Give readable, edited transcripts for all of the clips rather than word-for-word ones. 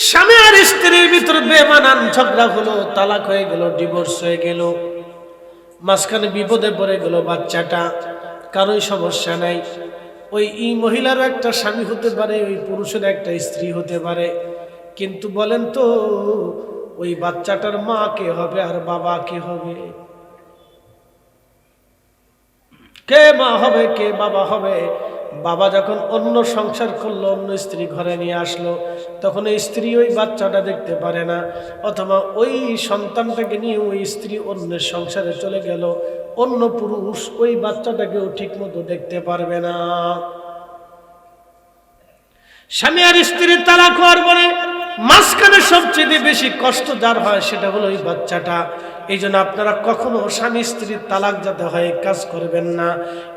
স্বামী আর স্ত্রীর ভিতরে বেমানান ঝগড়া হলো, তালাক হয়ে গেল, ডিভোর্স হয়ে গেল, মাঝখানে বিপদে পড়ে গেল বাচ্চাটা, কারোই সমস্যা নাই। ওই মহিলারও একটা স্বামী হতে পারে, ওই পুরুষের একটা স্ত্রী হতে পারে, কিন্তু বলেন তো ওই বাচ্চাটার মা কে হবে আর বাবা কে হবে? কে মা হবে, কে বাবা হবে? বাবা যখন অন্য সংসার করলো, অন্য স্ত্রী ঘরে নিয়ে আসলো, তখন ওই স্ত্রী ওই বাচ্চাটা দেখতে পারে না, অথবা ওই সন্তানটাকে নিয়ে ওই স্ত্রী অন্যের সংসারে চলে গেল, অন্য পুরুষ ওই বাচ্চাটাকেও ঠিক মতো দেখতে পারবে না। স্বামী আর স্ত্রীর তালাক হওয়ার পরে মাঝখানে সবচেয়ে বেশি কষ্ট যার হয় সেটা হলো ওই বাচ্চাটা। এই জন্য আপনারা কখনো স্বামী স্ত্রীর তালাক যাতে হয় কাজ করবেন না।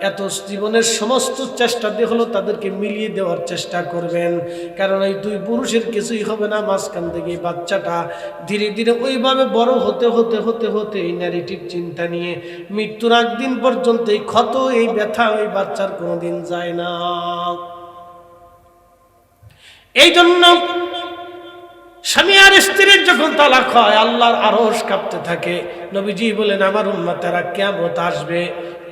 এত জীবনের সমস্ত চেষ্টা দিয়ে হলো তাদেরকে মিলিয়ে দেওয়ার চেষ্টা করবেন, কারণ এই দুই পুরুষের কিছুই হবে না। মাঝখান থেকে বাচ্চাটা ধীরে ধীরে ওইভাবে বড় হতে হতে হতে হতে এই ন্যারেটিভ চিন্তা নিয়ে মৃত্যুর আগ দিন পর্যন্ত এই ক্ষত, এই ব্যথা ওই বাচ্চার কোনোদিন যায় না। এই জন্য স্বামী আর স্ত্রীর যখন তালাক হয় আল্লাহর আরশ কাঁপতে থাকে। নবীজি বলেন আমার উম্মতেরা কিয়ামত আসবে,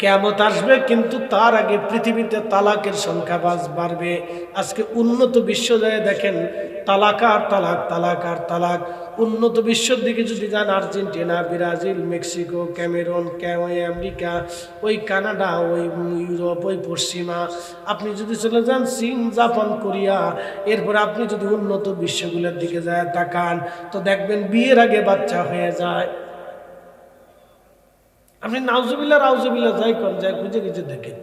কিয়ামত আসবে, কিন্তু তার আগে পৃথিবীতে তালাকের সংখ্যা বাড়বে। আজকে উন্নত বিশ্ব যায় দেখেন তালাক আর তালাক, তালাক আর তালাক। উন্নত বিশ্বের দিকে যদি যান, Argentina, Brazil, Mexico, Cameroon, America, ওই কানাডা, ওই ইউরোপ, ওই পশ্চিমা, আপনি যদি চলে যান চীন, জাপান, কোরিয়া, এরপরে আপনি যদি উন্নত বিশ্বগুলোর দিকে যায় তাকান, তো দেখবেন বিয়ের আগে বাচ্চা হয়ে যায়। আপনি নাউজুবিল্লাহ রাউজুবিল্লাহ যাই করেন, যাই খুঁজে খুঁজে দেখেন,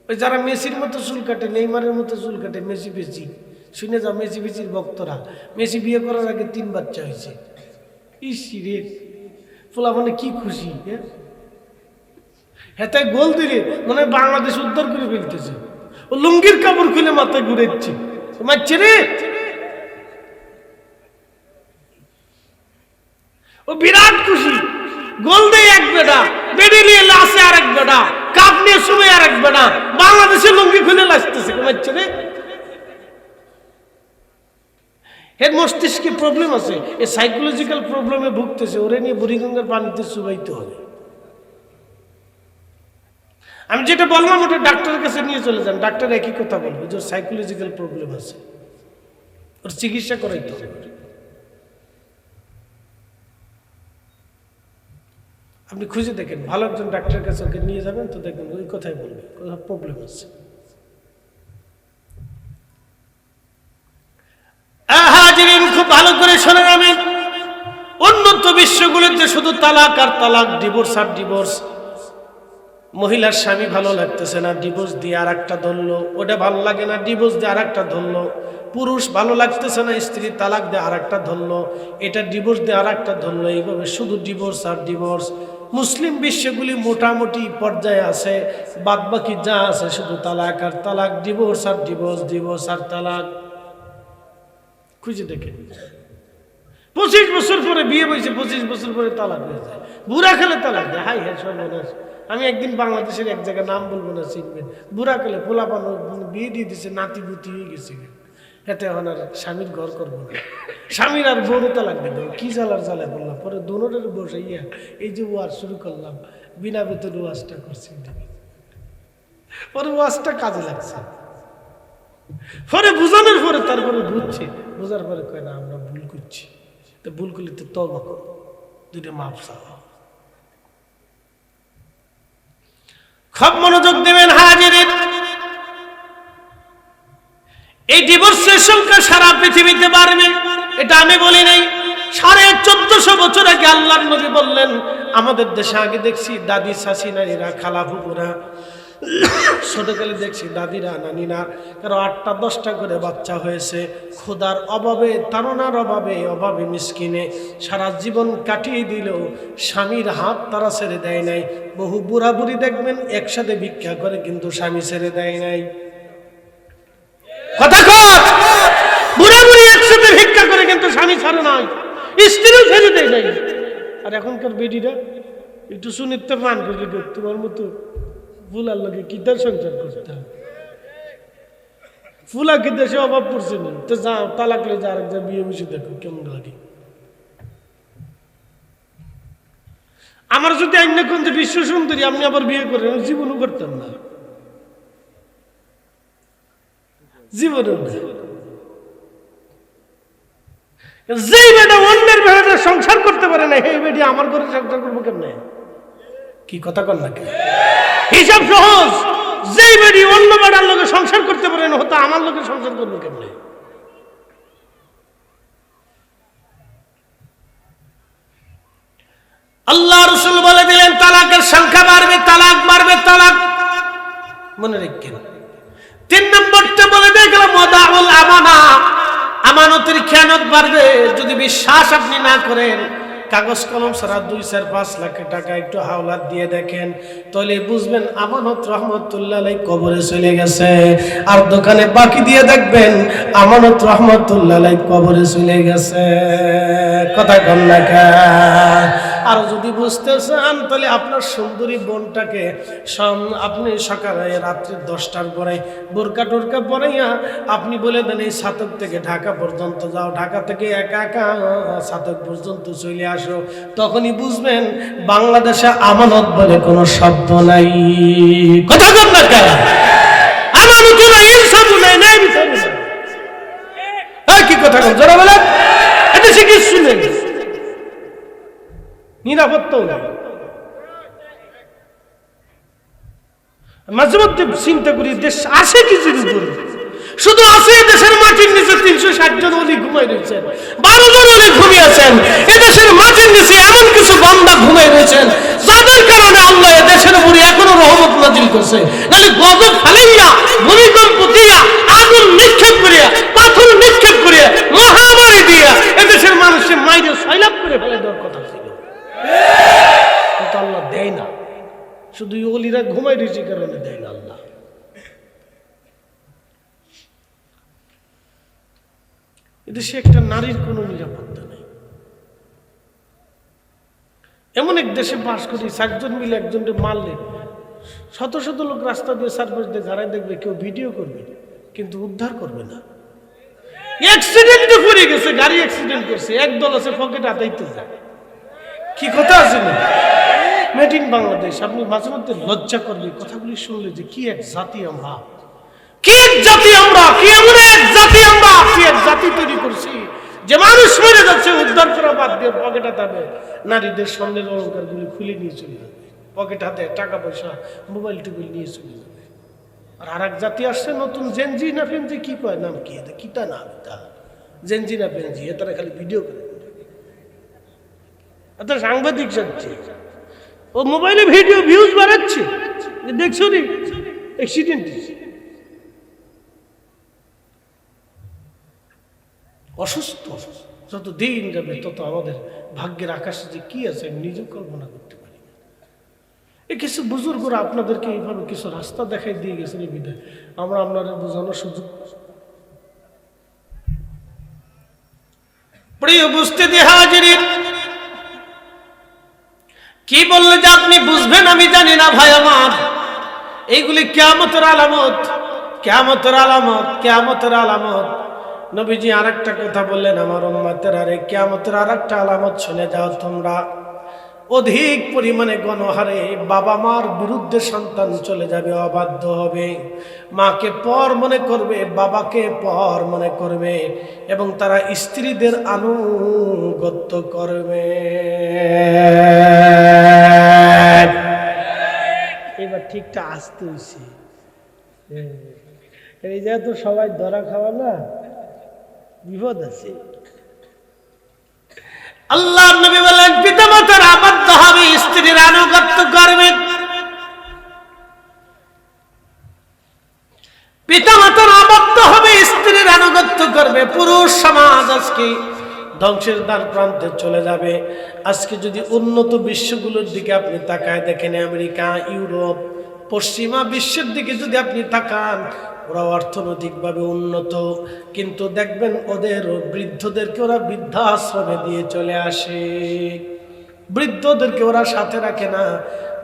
ওই যারা মেসির মতো চুল কাটে, নেইমারের মতো চুল কাটে, মেসি বেশি শুনে যাও, মেসি বেশির ভক্তরা, মেসি বিয়ে করার আগে 3 বাচ্চা হয়েছে। ইসিরে ফুলা মানে কি খুশি, হ্যাঁ তাই গোল দিলে মানে বাংলাদেশ উদ্ধার করে ফেলতেছে। ও লুঙ্গির কাপড় খুলে মাথায় ঘুরেছে, মারছে রে, ও বিরাট খুশি। গোল দেয় এক বেটা, বেডি নিয়ে লাসে আর এক বেটা, কাপ নিয়ে সময় আর এক বেটা, বাংলাদেশের লুঙ্গি খুলে লাসতেছে, মারছে রে। এর মস্তিষ্কে প্রবলেম আছে, এ সাইকোলজিক্যাল প্রবলেমে ভুগতেছে, ওরে নিয়ে বুড়িগঙ্গার পানিতে চুবাইতে হবে। আমি যেটা বললাম ওটা ডাক্তারের কাছে নিয়ে চলে যান, ডাক্তার একই কথা বলবে যে ওর সাইকোলজিক্যাল প্রবলেম আছে, ওর চিকিৎসা করাইতে হবে। আপনি খুঁজে দেখেন, ভালো একজন ডাক্তারের কাছে ওকে নিয়ে যাবেন, তো দেখবেন ওই কথাই বলবে প্রবলেম আছে। খুব ভালো করে শোনেন, আমি উন্নত বিশ্বগুলোতে শুধু তালাক আর তালাক, ডিভোর্স আর ডিভোর্স। মহিলার স্বামী ভালো লাগতেছে না, ডিভোর্স দিয়ে আর একটা ধরলো, ওটা ভালো লাগে না, ডিভোর্স দিয়ে আর একটা ধরলো। পুরুষ ভালো লাগতেছে না, স্ত্রী তালাক দিয়ে আর একটা ধরলো, এটা ডিভোর্স দিয়ে আর একটা ধরলো, এইভাবে শুধু ডিভোর্স আর ডিভোর্স। মুসলিম বিশ্বগুলি মোটামুটি পর্যায়ে আছে, বাদ বাকি যা আছে শুধু তালাক আর তালাক, ডিভোর্স আর ডিভোর্স, ডিভোর্স আর তালাক। খুঁজে দেখে 25 বছর পরে বিয়ে হয়েছে, 25 বছর পরে তালাক হয়ে যায়, বুড়া খেলে তালাক দেয়। হাই হ্যাঁ সর্বনাশ। আমি একদিন বাংলাদেশের এক জায়গায়, নাম বলবো না, চিনবেন, বুড়া খেলে পোলাপান বিয়ে দিয়ে দিচ্ছে, নাতি বুতি হয়ে গেছে, এতে এখন আর স্বামীর ঘর করবো না, স্বামীর আর বড় তালাক দেবে, কি জ্বালার জ্বালা বললাম। পরে দোনোটার বসাইয়া এই যে ওয়াজ শুরু করলাম, বিনা বেতন ওয়াজটা করছি, পরে ওয়াজটা কাজে লাগছে। পরে বুঝানোর পরে তারপরে বুঝছে, বোঝার পরে কয় না আমরা ভুল করছি, তো ভুল করলে তো তওবা করো, দুইটা মাপ চাও। খুব মনোযোগ দেবেন হাজিরিন, এই ডিভোর্সের সংখ্যা সারা পৃথিবীতে বাড়বে, এটা আমি বলি নাই। 1450 বছর আগে আল্লাহর নবী বললেন, আমাদের দেশে আগে দেখছি দাদি শাশি নারীরা, খালা ফুপুরা, ছোটকালে দেখছি দাদিরা, নানিরা, কারো 8টা 10টা করে বাচ্চা হয়েছে, ক্ষুধার অভাবে, তাড়নার অভাবে, অভাবে মিসকিনে সারা জীবন কাটিয়ে দিলেও স্বামীর হাত তারা ছেড়ে দেয় নাই। বহু বুড়া বুড়ি দেখবেন একসাথে ভিক্ষা করে, কিন্তু স্বামী ছেড়ে দেয় নাই। কথা কর, বুড়া বুড়ি একসাথে ভিক্ষা করে কিন্তু স্বামী ছাড়ে নাই, স্ত্রীও ছেড়ে দেয় নাই। আর এখনকার বেডিরা একটু সুনিতে মান করে, তোমার মতো ভুলার লোকে কি তার সংসার করতে হবে, ফুলা কি দেশে অভাব পড়ছে না, তো যাও তালাক লই যা, আরেকটা বিয়ে মিশে দেখো কেমন লাগে। আমার যদি আইন কোন যে বিশ্ব সুন্দরী আপনি আবার বিয়ে করেন, জীবনও করতাম না, জীবনও না। যেই বেটা অন্যের বেড়াতে সংসার করতে পারে না, এই বেটি আমার ঘরে সংসার করবো কেমনে? কি কথা কর না, হিসাব সহজ। যেই বেটি অন্য বেটার লোকে সংসার করতে পারে না, হতো আমার লোকে সংসার করবো কেমনে? আল্লাহ রাসূল বলে দিলেন তালাকের সংখ্যা বাড়বে, তালাক বাড়বে, তালাক মনে রাখবেন। 3 নম্বরটা বলে দিয়ে গেলাম ওয়াদাউল আমানা, আমানতের খেয়ানত বাড়বে। যদি বিশ্বাস আপনি না করেন, কাগজ কলম ছাড়া 2-4-5 লাখ টাকা একটু হাওলাত দিয়ে দেখেন, তাহলে বুঝবেন আমানত রহমতুল্লাহ আলাইহি কবরে চলে গেছে। আর দোকানে বাকি দিয়ে দেখবেন আমানত রহমতুল্লাহ আলাইহি কবরে চলে গেছে। কথা কন না কা? আর যদি বুঝতে চান তাহলে আপনার সুন্দরী বোনটাকে আপনি সকালে রাত্রি 10টার পরে বোরকা টোরকা পরাইয়া আপনি বলে দেন এই ছাতক থেকে ঢাকা পর্যন্ত যাও, ঢাকা থেকে একা একা ছাতক পর্যন্ত চলে আসো, তখনই বুঝবেন বাংলাদেশে আমানত বলে কোনো শব্দ নাই। কথা বল না কেন? আমানত নাই, ইনসাফ নাই, নাই বিচার নাই। কি কথা বল জোরে বলেন? এটা সে কি শুনে নিরাপত্তাও নাই। মাঝে মধ্যে চিন্তা করি দেশ আসে কিছুর উপরে, শুধু আছে দেশের মাটির নিচে 360 জন ওলি ঘুমাই রয়েছেন, 12 জন ওলি ঘুমিয়েছেন। এদেশের মাটির নিচে এমন কিছু বান্দা ঘুমাই রয়েছেন যাদের কারণে আল্লাহ এদেশের উপরে এখনো রহমত নাজিল করছে। নাহলে গজব ফালাইয়া, ভূমিকম্প দিয়া, আগুন নিক্ষেপ করিয়া, পাথর নিক্ষেপ করিয়া, মহামারী দিয়া এদেশের মানুষের মাইরে সয়লাভ করে ফেলে দেওয়ার কথা ছিল, কিন্তু আল্লাহ দেয় না। শুধু ওলিরা ঘুমাই রয়েছে কারণে দেয় না আল্লাহ। এদেশে একটা নারীর কোনো নিরাপত্তা নেই। এমন এক দেশে বাস করি, 4 জন মিলে একজনকে মারলে শত শত লোক রাস্তা দিয়ে সার্ভিস দিয়ে দাঁড়ায় দেখবে, কেউ ভিডিও করবে কিন্তু উদ্ধার করবে না। অ্যাক্সিডেন্টে পড়ে গেছে, গাড়ি অ্যাক্সিডেন্ট করছে, একদল আছে পকেট হাতাইতে যায়। কি কথা আছে না? Made in Bangladesh. আপনি মাঝে মধ্যে লজ্জা করবে কথাগুলি শুনলে যে কি এক জাতি আমরা, কি এক জাতি আমরা, কি এমন এক জাতি আমরা, কি এক জাতি তৈরি করছি যে মানুষ মরে যাচ্ছে উদ্ধার করা বাদ দিয়ে পকেট হাতাবে, নারীদের স্বর্ণের অলঙ্কার গুলি খুলে নিয়ে চলে যাবে, পকেট হাতে টাকা পয়সা মোবাইল টোবাইল নিয়ে চলে যাবে। আর আরেক জাতি আসছে নতুন, জেনজি না ফেনজি কি কয়, নাম কি এটা, কিটা নাম এটা, জেনজি না ফেনজি, তারা খালি ভিডিও করে, এটা সাংবাদিক যাচ্ছে, ও মোবাইলে ভিডিও ভিউজ বাড়াচ্ছে, দেখছো নি অ্যাক্সিডেন্ট। অসুস্থ যত দিন যাবে তত আমাদের ভাগ্যের আকাশে যে কি আছে আমি নিজে কল্পনা করতে পারি না। এই কিছু বুজুর্গরা আপনাদেরকে এইভাবে কিছু রাস্তা দেখাই দিয়ে গেছেন, এই বিধায় আমরা আপনাদের বোঝানোর সুযোগ প্রিয় বুঝতে দিয়ে হাজিরিন। কি বললে যে আপনি বুঝবেন আমি জানি না ভাই আমার, এইগুলি কিয়ামতের আলামত, কিয়ামতের আলামত, কিয়ামতের আলামত। নবীজি আরেকটা কথা বললেন আমার উম্মতের, আরে কিয়ামতের আরেকটা আলামত শুনে যাও তোমরা। অধিক পরিমাণে গণহারে বাবা মার বিরুদ্ধে সন্তান চলে যাবে, অবাধ্য হবে, মাকে পর মনে করবে, বাবাকে পর মনে করবে, এবং তারা স্ত্রীদের আনুগত্য করবে। এবার ঠিকটা আসতে হয়েছে, এই যে তো সবাই ধরা খাওয়া না, বিপদ আছে। আল্লাহ নবী বলেন পিতামাতার আবদ্ধ হবে, স্ত্রীর আনুগত্য করবে। পিতামাতার আবদ্ধ হবে, স্ত্রীর আনুগত্য করবে। পুরুষ সমাজ আজকে ধ্বংসের দ্বার প্রান্তে চলে যাবে। আজকে যদি উন্নত বিশ্বগুলোর দিকে আপনি তাকায় দেখেন, আমেরিকা, ইউরোপ, পশ্চিমা বিশ্বের দিকে যদি আপনি তাকান, ওরা অর্থনৈতিকভাবে উন্নত, কিন্তু দেখবেন ওদের বৃদ্ধদেরকে ওরা বৃদ্ধাশ্রমে দিয়ে চলে আসে, বৃদ্ধদেরকে ওরা সাথে রাখে না,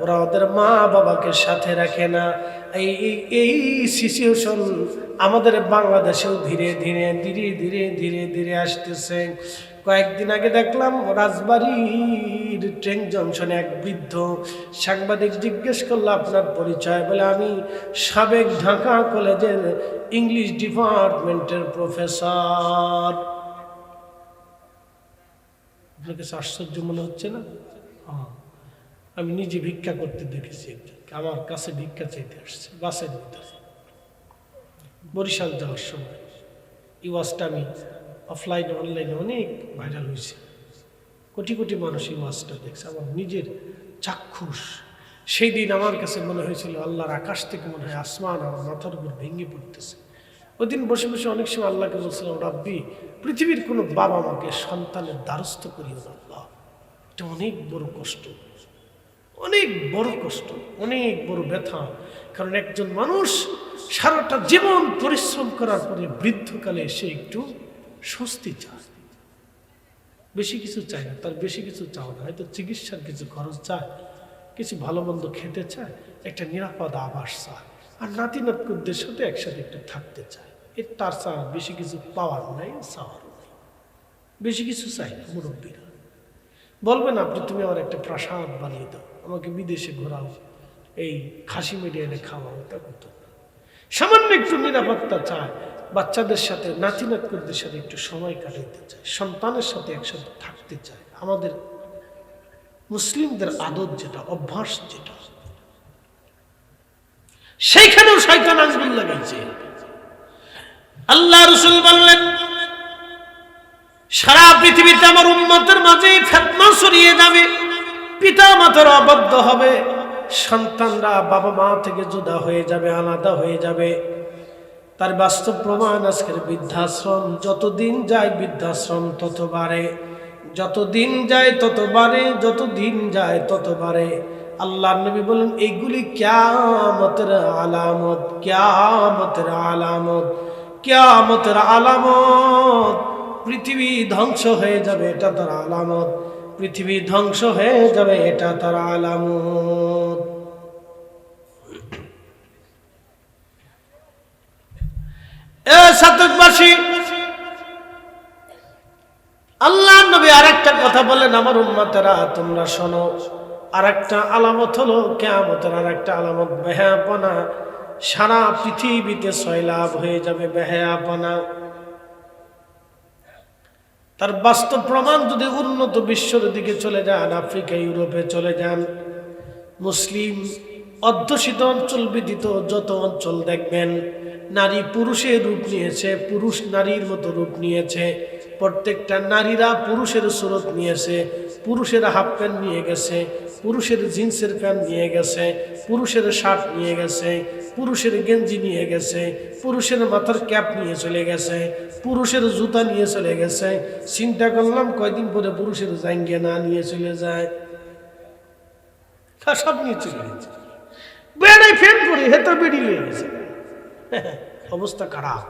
ওরা ওদের মা বাবাকে সাথে রাখে না। এই সিচুয়েশন আমাদের বাংলাদেশেও ধীরে ধীরে ধীরে ধীরে ধীরে ধীরে আসতেছে। কয়েকদিন আগে দেখলাম রাজবাড়ির ট্রেন জংশনে এক বৃদ্ধ সাংবাদিক জিজ্ঞেস করলো আপনার পরিচয়, বলে আমি সাবেক ঢাকা কলেজের ইংলিশ ডিপার্টমেন্টের প্রফেসর। আপনার কাছে আশ্চর্য মনে হচ্ছে না? আমি নিজে ভিক্ষা করতে দেখেছি, আমার কাছে ভিক্ষা চাইতে আসছে বাসের ভিতরে বরিশাল যাওয়ার সময়। এই ওয়াজটা আমি অফলাইনে অনলাইনে অনেক ভাইরাল হয়েছে, কোটি কোটি মানুষ এই ওয়াজটা দেখছে, আমার নিজের চাক্ষুষ। সেই দিন আমার কাছে মনে হয়েছিল আল্লাহর আকাশ থেকে মনে হয় আসমান আমার মাথার উপর ভেঙে পড়তেছে। ওই দিন বসে বসে অনেক সময় আল্লাহকে বলছিলাম, রাব্বি পৃথিবীর কোনো বাবা মাকে সন্তানের দ্বারস্থ করিও না আল্লাহ, এটা অনেক বড় কষ্ট, অনেক বড় কষ্ট, অনেক বড় ব্যথা। কারণ একজন মানুষ সারাটা জীবন পরিশ্রম করার পরে বৃদ্ধকালে এসে একটু স্বস্তি চায়, বেশি কিছু চায় না, তার বেশি কিছু চাও না, হয়তো চিকিৎসার কিছু খরচ চায়, কিছু ভালো মন্দ খেতে চায়, একটা নিরাপদ আবাস চায়, আর নাতি নাতকুদের সাথে একসাথে একটু থাকতে চায়। এর তার চাওয়ার বেশি কিছু পাওয়ার নাই, চাওয়ারও নাই, বেশি কিছু চাই না। মুরব্বীরা বলবেন আপনি তুমি আমার একটা প্রাসাদ বানিয়ে দাও, আমাকে বিদেশে ঘোরাও, এই খাসি মেরে এনে খাওয়াও, তা করতো না। সামান্য একটু নিরাপত্তা চায়, বাচ্চাদের সাথে নাতি নাতকুদের সাথে একটু সময় কাটাইতে চায়, সন্তানের সাথে একসাথে থাকতে চায়। আমাদের মুসলিমদের আদত যেটা, অভ্যাস যেটা, সেইখানেও শয়তান আঙ্গুল লাগাইছে। আল্লাহ রাসূল বললেন সারা পৃথিবীতে আমার উম্মতের মাঝে ফিতনা ছড়িয়ে যাবে, পিতা মাতার অবাধ্য হবে, সন্তানরা বাবা মা থেকে জুদা হয়ে যাবে, আলাদা হয়ে যাবে। তার বাস্তব প্রমাণ আজকের বৃদ্ধাশ্রম। যতদিন যায় বৃদ্ধাশ্রম তত বাড়ে, যতদিন যায় তত বাড়ে, যতদিন যায় তত বাড়ে। আল্লাহর নবী বলেন এইগুলি কিয়ামতের আলামত, কিয়ামতের আলামত, কিয়ামতের আলামত। পৃথিবী ধ্বংস হয়ে যাবে এটা তার আলামত, পৃথিবী ধ্বংস হয়ে যাবে এটা তার আলামত। সাতকবাসী, আল্লাহর নবী আরেকটা কথা বলেন, আমার উম্মতেরা তোমরা শোনো, আরেকটা আলামত হলো কিয়ামতের আরেকটা আলামত বেহায়াপনা। সারা পৃথিবীতে সয়লাভ হয়ে যাবে বেহায়াপনা। তার বাস্তব প্রমাণ যদি উন্নত বিশ্বের দিকে চলে যান, আফ্রিকা ইউরোপে চলে যান, মুসলিম অধ্যুষিত অঞ্চল ব্যতীত যত অঞ্চল দেখবেন, নারী পুরুষের রূপ নিয়েছে, পুরুষ নারীর মতো রূপ নিয়েছে, প্রত্যেকটা নারীরা পুরুষের সুরত নিয়েছে, পুরুষের হাফ প্যান্ট নিয়ে গেছে, পুরুষের জিন্সের প্যান্ট নিয়ে গেছে, পুরুষের শার্ট নিয়ে গেছে, পুরুষের গেঞ্জি নিয়ে গেছে, পুরুষের মাথার ক্যাপ নিয়ে চলে গেছে, পুরুষের জুতা নিয়ে চলে গেছে। চিন্তা করলাম কয়দিন পরে পুরুষের জাঙ্গিয়া না নিয়ে চলে যায়, সব নিয়ে চলে গেছে। বেড়াই ফ্যান পরে হেতর বেড়ি নিয়ে গেছে। অবস্থা খারাপ,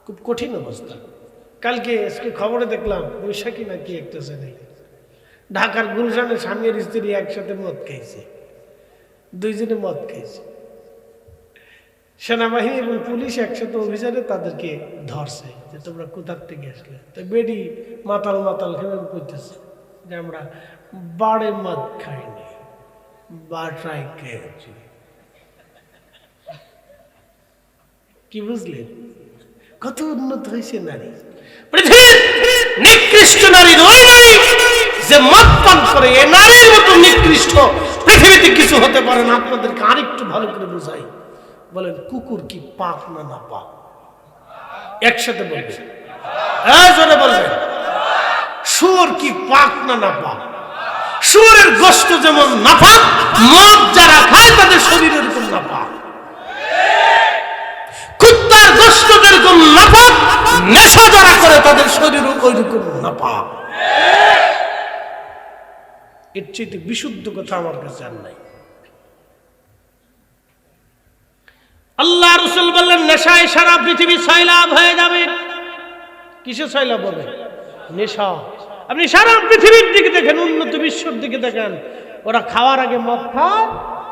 খুব কঠিন অবস্থা। কালকে আজকে খবরে দেখলাম বৈশাখী নাকি একটা ছেলে ঢাকার গুলশানে স্বামীর স্ত্রী একসাথে মদ খাইছে, দুইজনে মদ খাইছে। সেনাবাহিনী এবং পুলিশ একসাথে অভিযানে তাদেরকে ধরছে যে তোমরা কোথার থেকে আসলে। তো বেডি মাতাল মাতাল খেয়ে করতেছে যে আমরা বাড়ে মদ খাইনি, বাটাই খেয়েছি। কি বুঝলেন কত উন্নত হয়েছে নারী? পৃথিবীর নিকৃষ্ট নারী ওই নারী যে মদ পান করে, এই নারীর মতো নিকৃষ্ট পৃথিবীতে কিছু হতে পারে না। আপনাদেরকে আরেকটু ভালো করে বুঝাই, বলেন কুকুর কি পাক না না পাক? একসাথে বলবেন, জোরে বলবেন। শুয়োর কি পাক না না পাক? শুয়োরের গোশত যেমন নাপাক, মদ যারা খায় তাদের শরীরের এরকম নাপাক। কুত্তার গোশত যেরকম নাপাক, নেশা যারা করে তাদের শরীরও ওইরকম নাপাক। এর চেয়ে বিশুদ্ধ কথা আমার কাছে আর নাই। আল্লাহ রাসূল বললেন নেশায় সারা পৃথিবী সয়লাভ হয়ে যাবে। কিসে সয়লাভ হবে? নেশা। আপনি সারা পৃথিবীর দিকে দেখেন, উন্নত বিশ্বের দিকে দেখেন, ওরা খাওয়ার আগে মদ খায়,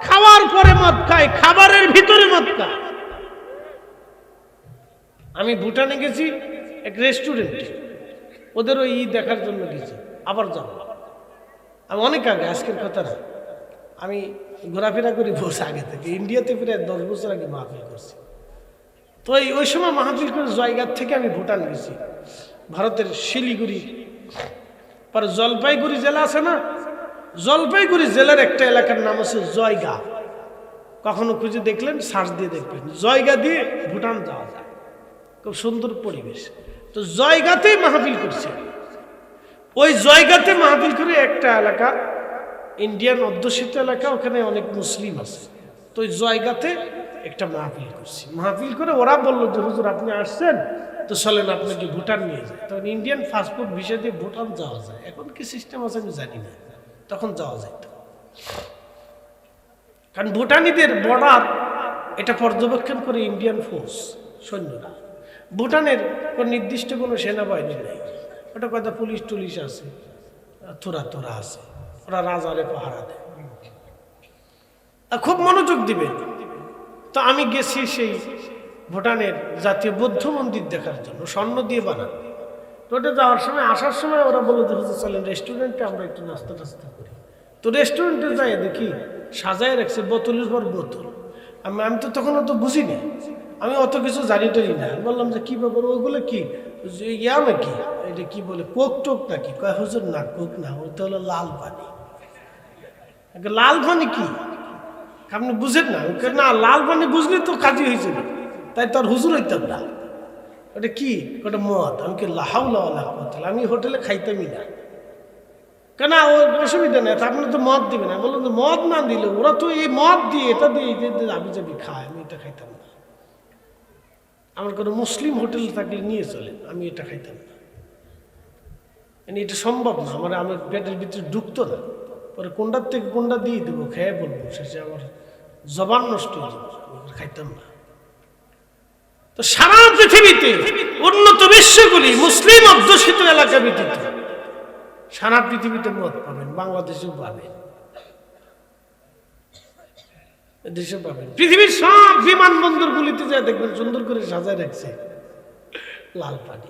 খাওয়ার পরে মদ খায়, খাবারের ভিতরে মদ খায়। আমি ভুটানে গেছি এক রেস্টুরেন্টে, ওদের ওই দেখার জন্য গেছি, আবার যাব। আমি অনেক আগে, আজকের কথা না, আমি ঘোরাফেরা করি বসে আগে থেকে, ইন্ডিয়াতে প্রায় 10 বছর আগে মাহফিল করছি। তো ওই সময় মাহফিল করে জয়গার থেকে আমি ভুটান গেছি, ভারতের শিলিগুড়ি, পরে জলপাইগুড়ি জেলা আছে না, জলপাইগুড়ি জেলার একটা এলাকার নাম আছে জয়গা। কখনো খুঁজে দেখলেন, সার্চ দিয়ে দেখবেন, জয়গা দিয়ে ভুটান যাওয়া যায়, খুব সুন্দর পরিবেশ। তো জয়গাতেই মাহফিল করছে। ওই জয়গাতে মাহফিল করে একটা এলাকা ইন্ডিয়ান অধ্যুষিত এলাকা, ওখানে অনেক মুসলিম আছে। তো ওই জয়গাতে একটা মাহফিল করছি। মাহফিল করে ওরা বললো যে হুজুর আপনি আসছেন, তো চলেন আপনাকে ভুটান নিয়ে যায়। তখন ইন্ডিয়ান পাসপোর্ট ভিসা দিয়ে ভুটান যাওয়া যায়, এখন কি সিস্টেম আছে আমি জানি না, তখন যাওয়া যায়। কারণ ভুটানিদের বর্ডার এটা পর্যবেক্ষণ করে ইন্ডিয়ান ফোর্স, সৈন্যরা। ভুটানের কোন নির্দিষ্ট কোনো সেনাবাহিনী নেই, ওটা কথা পুলিশ টুলিশ আছে, তোরা আছে, ওরা রাজারে পাহারা দেয়, খুব মনোযোগ দিবে। তো আমি গেছি সেই ভুটানের জাতীয় বৌদ্ধ মন্দির দেখার জন্য, স্বর্ণ দিয়ে বানানো। তো ওটা যাওয়ার সময়, আসার সময় ওরা বললো যে হুজুর চলেন রেস্টুরেন্টে আমরা একটু নাস্তা টাস্তা করি। তো রেস্টুরেন্টে যাই দেখি সাজায় রাখছে বোতলের পর বোতল। আমি তো তখন অত বুঝি না, আমি অত কিছু জানি টানি না। বললাম যে কি ব্যাপার, ওগুলো কি ইয়া নাকি, এটা কি বলে কোক টোক নাকি? কয় হুজুর না, কোক না, ওটা হলো লাল পানি। লাল পানি কি আপনি বুঝেন না? না, লাল পানি বুঝলে তো কাজই হয়েছিল, তাই তো আর হুজুর হইতাম না। ওটা কি? ওটা মদ। আমি কি লাহাউলা, আমি হোটেলে খাইতামই না, কেন অসুবিধা নেই, আপনি তো মদ দিবে না। বললাম মদ না দিলে ওরা তো এই মদ দিয়ে এটা দিয়ে আমি যাবি খায়, আমি এটা খাইতাম না। আমার কোনো মুসলিম হোটেল থাকলে নিয়ে চলেন, আমি এটা খাইতাম না, এটা সম্ভব না, আমার পেটের ভিতরে ঢুকতো না। পরে কোনটার থেকে কোনটা দিয়ে দেবো, খেয়ে বলবো, শেষে আমার জবান নষ্ট হয়ে যাবে, খাইতাম না। তো সারা পৃথিবীতে উন্নত বিশ্বগুলি মুসলিম অধ্যুষিত এলাকা ব্যতীত সারা পৃথিবীতে মদ পাবেন, বাংলাদেশেও পাবেন, দেশে পাবেন। পৃথিবীর সব বিমানবন্দর গুলিতে যা দেখবেন সুন্দর করে সাজায় রাখছে লাল পানি।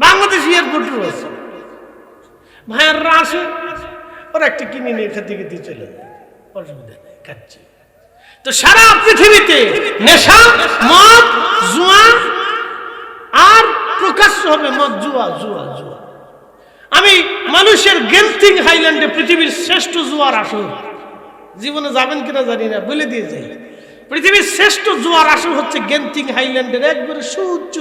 বাংলাদেশ এয়ারপোর্টও আছে, ভাইয়াররা আসে, ওরা একটা কিনে নিয়ে খেতে খেতে চলে যায়, অসুবিধা নেই, খাচ্ছি। তো সারা পৃথিবীতে নেশা, মদ, জুয়া, আর প্রকাশ্য হবে মদ, জুয়া। আমি মানুষের গেন্থিং হাইল্যান্ডে পৃথিবীর শ্রেষ্ঠ জুয়ার আসর, জীবনে যাবেন কিনা জানি না, বলে দিয়ে যাই, পৃথিবীর শ্রেষ্ঠ জুয়ার আসর হচ্ছে গেন্থিং হাইল্যান্ডের একবারে সুউচ্চ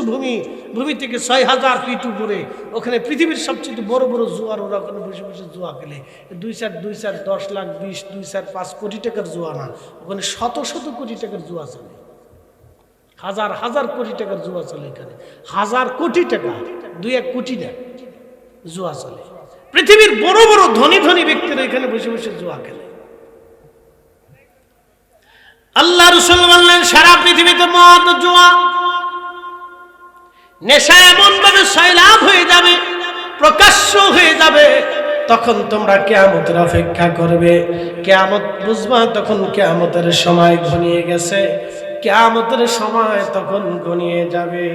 ভূমি থেকে 6000 ফিট উপরে, ওখানে পৃথিবীর সবচেয়ে বড় বড় জুয়ার, ওরা ওখানে বসে বসে জুয়া খেলে। 2-4 10 লাখ 20 2-4-5 কোটি টাকার জুয়া না, ওখানে শত কোটি টাকার জুয়া চলে, হাজার কোটি টাকার জুয়া চলে, এখানে 1000 কোটি টাকা, 2-1 কোটি না, জুয়া চলে। পৃথিবীর বড় বড় ধনী ব্যক্তিরা এখানে বসে বসে জুয়া খেলে। আল্লাহ রাসূল বললেন সারা পৃথিবীতে মদ, জুয়া, নেশা এমন ভাবে সয়লাব হয়ে যাবে, প্রকাশ্য হয়ে যাবে, তখন তোমরা কিয়ামতের অপেক্ষা করবে। কিয়ামত বুঝবা তখন কিয়ামতের সময় ঘনিয়ে গেছে, কিয়ামতের সময় তখন ঘনিয়ে যাবে।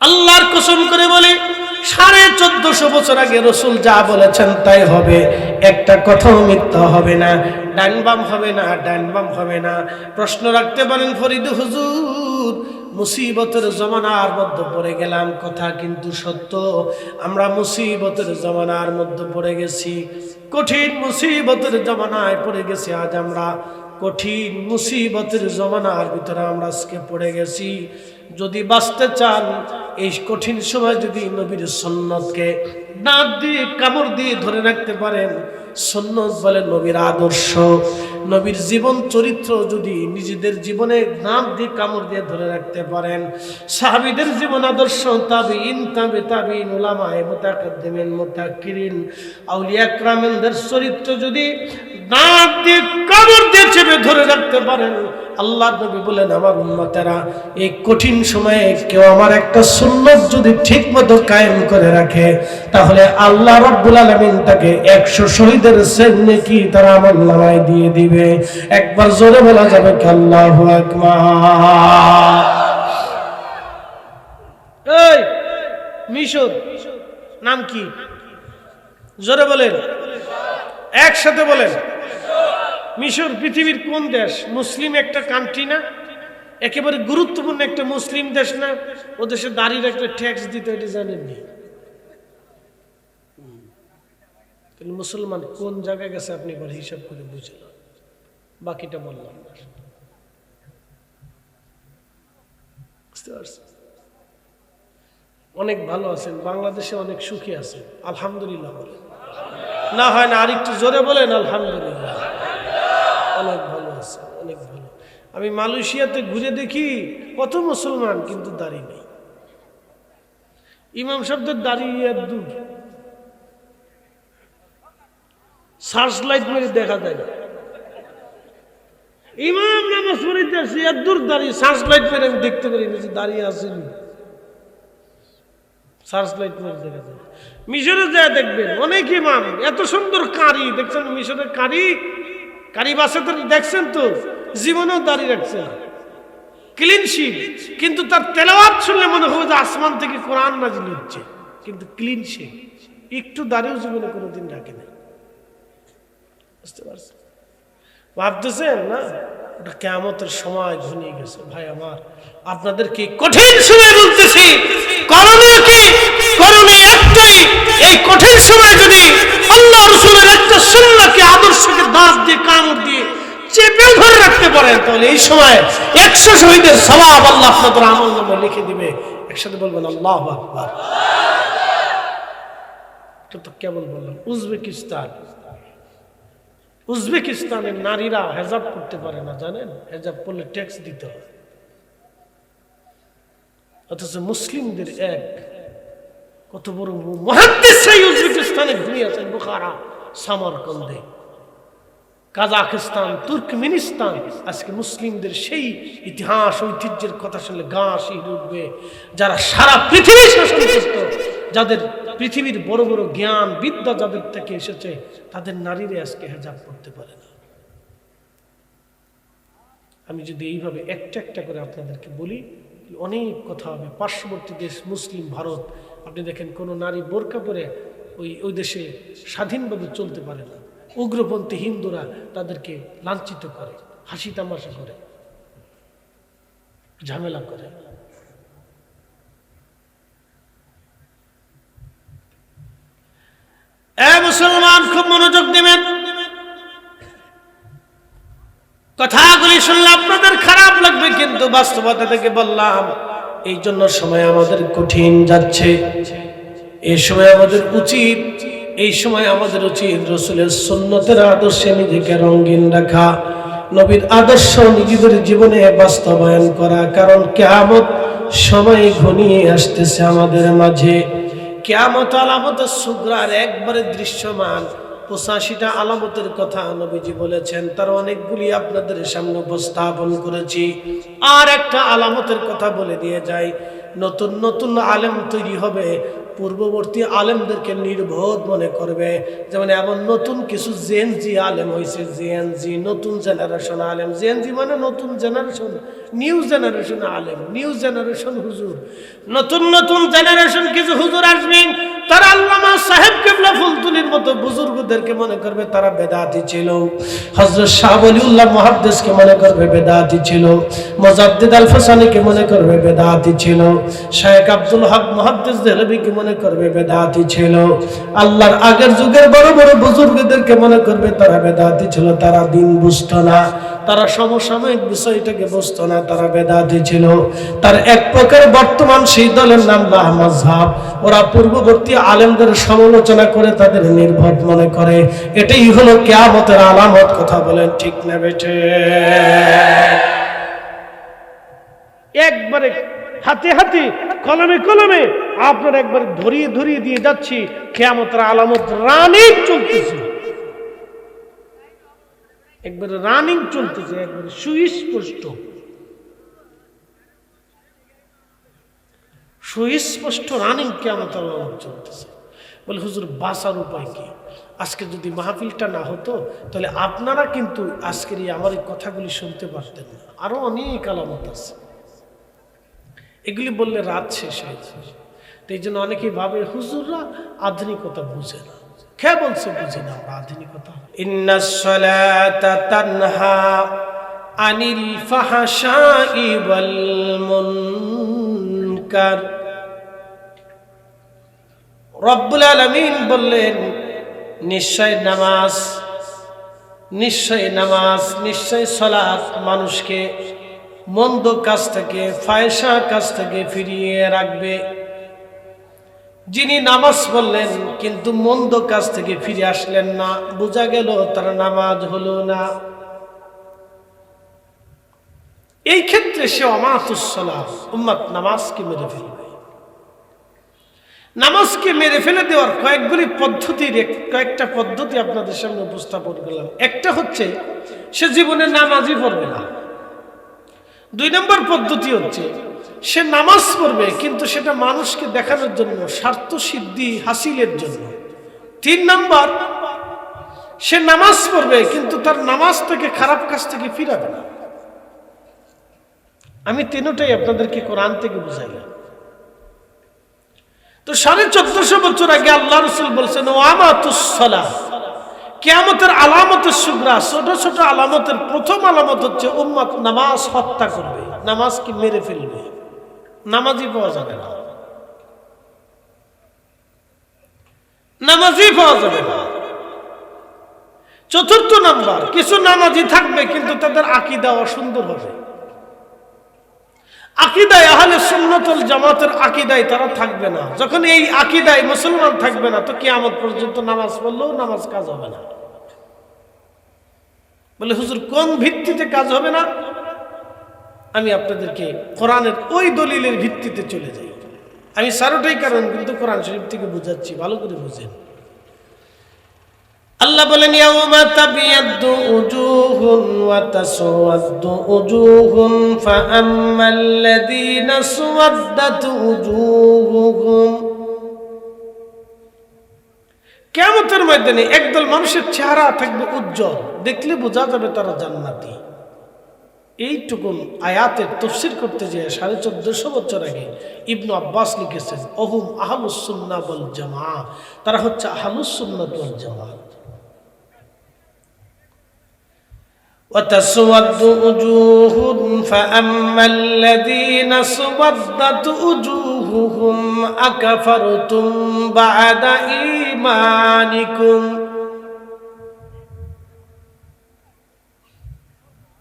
আল্লাহর কসম করে বলে 1450 বছর আগে রাসূল যা বলেছেন তাই হবে, একটা কথাও মিথ্যা হবে না, ডান বাম হবে না। প্রশ্ন রাখতে পারেন ফরিদ হুজুর, মুসিবতের জমানার মধ্যে পড়ে গেলাম, কথা কিন্তু সত্য, আমরা মুসিবতের জমানার মধ্যে পড়ে গেছি, কঠিন মুসিবতের জমানায় পড়ে গেছি। আজ আমরা কঠিন মুসিবতের জমানার ভিতরে আমরা আজকে পড়ে গেছি। যদি বাঁচতে চান এই কঠিন সময়, যদি নবীর সুন্নতকে দাঁত দিয়ে কামড় দিয়ে ধরে রাখতে পারেন, সুন্নত বলে নবীর আদর্শ, নবীর জীবন চরিত্র যদি নিজেদের জীবনে দাঁত দিয়ে কামড় দিয়ে ধরে রাখতে পারেন, সাহাবীদের জীবন আদর্শ, তাবিঈন, তাবিঈন, উলামায়ে মুতাকাদ্দিমিন, মুতাআক্কিরিন, আউলিয়া কেরামদের চরিত্র যদি দাঁত দিয়ে কামড় দিয়ে চেপে ধরে রাখতে পারেন, আল্লাহর নবী বলেন, আমার উম্মতেরা এই কঠিন সময়ে কেউ আমার একটা সুন্নাত যদি ঠিকমতো কায়েম করে রাখে, তাহলে আল্লাহ রাব্বুল আলামিন তাকে 100 শহীদের নেকি তার আমলনামায় দিয়ে দিবে। একবার জোরে বলা যাবে কি আল্লাহু আকবার। এই মিশর নাম কি? জোরে বলেন, একসাথে বলেন। মিশর পৃথিবীর কোন দেশ? মুসলিম একটা কান্ট্রি না? একেবারে গুরুত্বপূর্ণ একটা মুসলিম দেশ না? ও দেশে দাঁড়িয়ে একটা ট্যাক্স দিতে, এটা জানেননি? মুসলমান কোন জায়গায় গেছে আপনি এবার হিসাব করে বুঝলেন, বাকিটা বললাম না। বুঝতে পারছেন? অনেক ভালো আছেন, বাংলাদেশে অনেক সুখী আছেন, আলহামদুলিল্লাহ বলেন। না হয় না, আরেকটু জোরে বলেন আলহামদুলিল্লাহ। অনেক ভালো আছে, অনেক ভালো। আমি মালয়েশিয়াতে ঘুরে দেখি কত মুসলমান, কিন্তু দাড়ি নেই। ইমাম সাহেবদের দাড়ি দূর, সার্চ লাইট মেরে দেখা যায় না। ইমাম নামাজ পড়িতে আসি, দূর দাঁড়িয়ে সার্চ লাইট মেরে আমি দেখতে পারি না যে দাঁড়িয়ে আসেন। সার্চ লাইট মেরে দেখা যায়। মিশরে যা দেখবেন অনেক ইমাম, এত সুন্দর কারি দেখছেন, মিশরের কারি বাসে তো দেখছেন তো, জীবনেও দাঁড়িয়ে রাখছে না, ক্লিন শিট। কিন্তু তার তেলাওয়াত শুনলে মনে হবে যে আসমান থেকে কোরআন নাজিল হচ্ছে, কিন্তু ক্লিন শিট, একটু দাঁড়িয়েও জীবনে কোনোদিন রাখে না। বুঝতে পারছেন? ভাবতেছেন না ওটা কিয়ামতের সময় ঘনিয়ে গেছে। ভাই আমার, আপনাদেরকে কঠিন সময় বলতেছি, করণীয় কি? করণীয় একটাই, এই কঠিন সময় যদি আল্লাহ রাসূলের একটা সুন্নাহকে, আদর্শকে দাঁত দিয়ে কামড় দিয়ে চেপে ধরে রাখতে পারেন, তাহলে এই সময় 100 শহীদের সওয়াব আল্লাহ আপনাদের আমলনামায় লিখে দিবে। একসাথে বলবেন আল্লাহু আকবার। এটা তো কেবল বললাম। উজবেকিস্তানের নারীরা হেজাব করতে পারে না, জানেন? হেজাব পরলে ট্যাক্স দিতে হয়। অথচ মুসলিমদের এক কত বড় মুহাদ্দিস সেই উজবেকিস্তানে ঘুমিয়ে আছেন, বুখারা, সামারকান্দে, কাজাখস্তান, তুর্কমেনিস্তান। আজকে মুসলিমদের সেই ইতিহাস ঐতিহ্যের কথা শুনলে গা শিহরে উঠবে। যারা সারা পৃথিবী শাসন করত, যাদের পৃথিবীর বড় বড় জ্ঞান বিদ্যা যাদের থেকে এসেছে, তাদের নারীরা আজকে হেজাব করতে পারে না। আমি যদি এইভাবে একটা একটা করে আপনাদেরকে বলি, অনেক কথা হবে। পার্শ্ববর্তী দেশ মুসলিম ভারত, আপনি দেখেন কোন নারী বোরকা পরে ওই দেশে স্বাধীনভাবে চলতে পারে না। উগ্রপন্থী হিন্দুরা তাদেরকে লাঞ্ছিত করে, হাসি তামাশা করে, ঝামেলা করে। মুসলমান খুব মনোযোগ দিবেন, কথাগুলি শুনলে আপনাদের খারাপ লাগবে, কিন্তু বাস্তবতা থেকে বললাম। এই জন্য সময় আমাদের কঠিন যাচ্ছে। এই সময় আমাদের উচিত রাসূলের সুন্নতের আদর্শে নিজেকে রঙিন রাখা, নবীর আদর্শ নিজেদের জীবনে বাস্তবায়ন করা। কারণ কিয়ামত সময় ঘনিয়ে আসতেছে আমাদের মাঝে। কিয়ামত আলামতের সুগরার একবারে দৃশ্যমান 85টা আলামতের কথা নবীজি বলেছেন, তার অনেকগুলি আপনাদের সামনে উপস্থাপন করেছি। আর একটা আলামতের কথা বলে দিয়ে যাই, নতুন নতুন আলেম তৈরি হবে, পূর্ববর্তী আলেমদেরকে নির্বোধ মনে করবে। যেমন এমন নতুন কিছু জেনজি আলেম হয়েছে, জেনজি, নতুন জেনারেশন আলেম। জেনজি মানে নতুন জেনারেশন, নিউ জেনারেশন আলেম, নিউ জেনারেশন হুজুর। নতুন নতুন জেনারেশন কিছু হুজুর আসবেন, তারা আল্লামা সাহেব কিবলা ফুলতুলির মতো বুজুর্গদেরকে মনে করবে তারা বেদাতি ছিল। হযরত শাহ ওলিউল্লাহ মুহাদ্দিসকে মনে করবে বেদাতি ছিল। মুজাদ্দিদ আল ফাসানিকে মনে করবে বেদাতি ছিল। শেখ আব্দুল হক মুহাদ্দিস দেহলভীকে মনে করবে বেদাতি ছিল। আল্লাহর আগের যুগের বড় বড় বুজুর্গদেরকে মনে করবে তারা বেদাতি ছিল। তারা দিন বুঝতো না, তারা সমসাময়িক বিষয়টাকে বুঝতো না, তারা বেদাতি ছিল। তার এক প্রকার বর্তমান সেই দলের নাম বাহ মাযহাব। ওরা পূর্ববর্তী আলেমদের সমালোচনা করে তাদের নির্বোধ মনে করে। এটাই হলো কিয়ামতের আলামত। কথা বলেন ঠিক না বেঠে? একবারে হাতে হাতে, কলমে কলমে আপনার একবারে ধরিয়ে ধরিয়ে দিয়ে যাচ্ছি। কিয়ামতের আলামত রানিং চলতেছে। একবারে রানিং চলতেছে, একবারে সুস্পষ্ট সুস্পষ্ট রানিং কিয়ামত আলামত চলতেছে। বলে হুজুর বাঁচার উপায় কি? আজকে যদি মাহফিলটা না হতো তাহলে আপনারা কিন্তু আজকের আমার এই কথাগুলি শুনতে পারতেন না। আরো অনেক আলামত আছে, এগুলি বললে রাত শেষ হয়ে যাবে। তো এই জন্য অনেকেই ভাবে হুজুররা আধুনিকতা বুঝে না। কে বলছে বুঝি না আমরা আধুনিকতা? ইন্নাস সালাতা তানহা আনিল ফাহশাই ওয়াল মুনকার। রব্বুল আলামিন বললেন নিশ্চয় নামাজ, নিশ্চয় নামাজ, নিশ্চয় সালাত মানুষকে মন্দ কাজ থেকে, ফায়সা কাজ থেকে ফিরিয়ে রাখবে। যিনি নামাজ পড়লেন কিন্তু মন্দ কাজ থেকে ফিরে আসলেন না, বোঝা গেল তার নামাজ হলো না। এই ক্ষেত্রে সে অমাতুস সালাত, উম্মত নামাজকে মেরে ফেলবে। নামাজকে মেরে ফেলে দেওয়ার কয়েকটা পদ্ধতি আপনাদের সামনে উপস্থাপন করলাম। একটা হচ্ছে সে জীবনে নামাজই পড়বে না। 2 নম্বর পদ্ধতি হচ্ছে সে নামাজ পড়বে কিন্তু সেটা মানুষকে দেখানোর জন্য, স্বার্থ সিদ্ধি হাসিলের জন্য। 3 নম্বর সে নামাজ পড়বে কিন্তু তার নামাজ থেকে খারাপ কাজ থেকে ফিরাবে না। আমি 3টাই আপনাদেরকে কোরআন থেকে বুঝাইলাম। তো 1450 বছর আগে আল্লাহ রাসূল বলছেন ওয়ামাতুস সালাহ, কিয়ামতের আলামতের সুগরা, ছোট ছোট আলামতের প্রথম আলামত হচ্ছে উম্মত নামাজ হত্যা করবে, নামাজকে মেরে ফেলবে, নামাজই পাওয়া যাবে না, নামাজই পাওয়া যাবে না। 4র্থ নাম্বার, কিছু নামাজি থাকবে কিন্তু তাদের আকীদা অসুন্দর হবে। আকীদায় আহলে সুন্নাত ওয়াল জামাতের আকীদায় তারা থাকবে না। যখন এই আকীদায় মুসলমান থাকবে না তো কিয়ামত পর্যন্ত নামাজ পড়লেও নামাজ কাজ হবে না। বলে হুজুর কোন ভিত্তিতে কাজ হবে না? আমি আপনাদেরকে কোরআনের ওই দলিলের ভিত্তিতে চলে যাই। আমি 4টাই কারণ কিন্তু কোরআন শরীফ থেকে বুঝাচ্ছি, ভালো করে বুঝেন। আল্লাহ বলেন ইয়াউমা তাবিয়াদ্দু উজুহুন ওয়া তাসওয়াদ্দু উজুহুন ফাআম্মাল্লাযীনা সুওয়াদ্দাত উজুহুহুম। কিয়ামতের ময়দানে একদল মানুষের চেহারা থাকবে উজ্জ্বল, দেখলে বোঝা যাবে তারা জান্নাতি। এইটুকুন আয়াতের তাফসীর করতে যেয়ে 1450 বছর আগে ইবনে আব্বাস লিখেছেন ওহুম আহলুস সুন্নাহ ওয়াল জামাআহ, তারা হচ্ছে আহলুস সুন্নাহ ওয়াল জামাআহ। وتسود وجوه فأما الذين سودت وجوههم أكفرتم بعد إيمانكم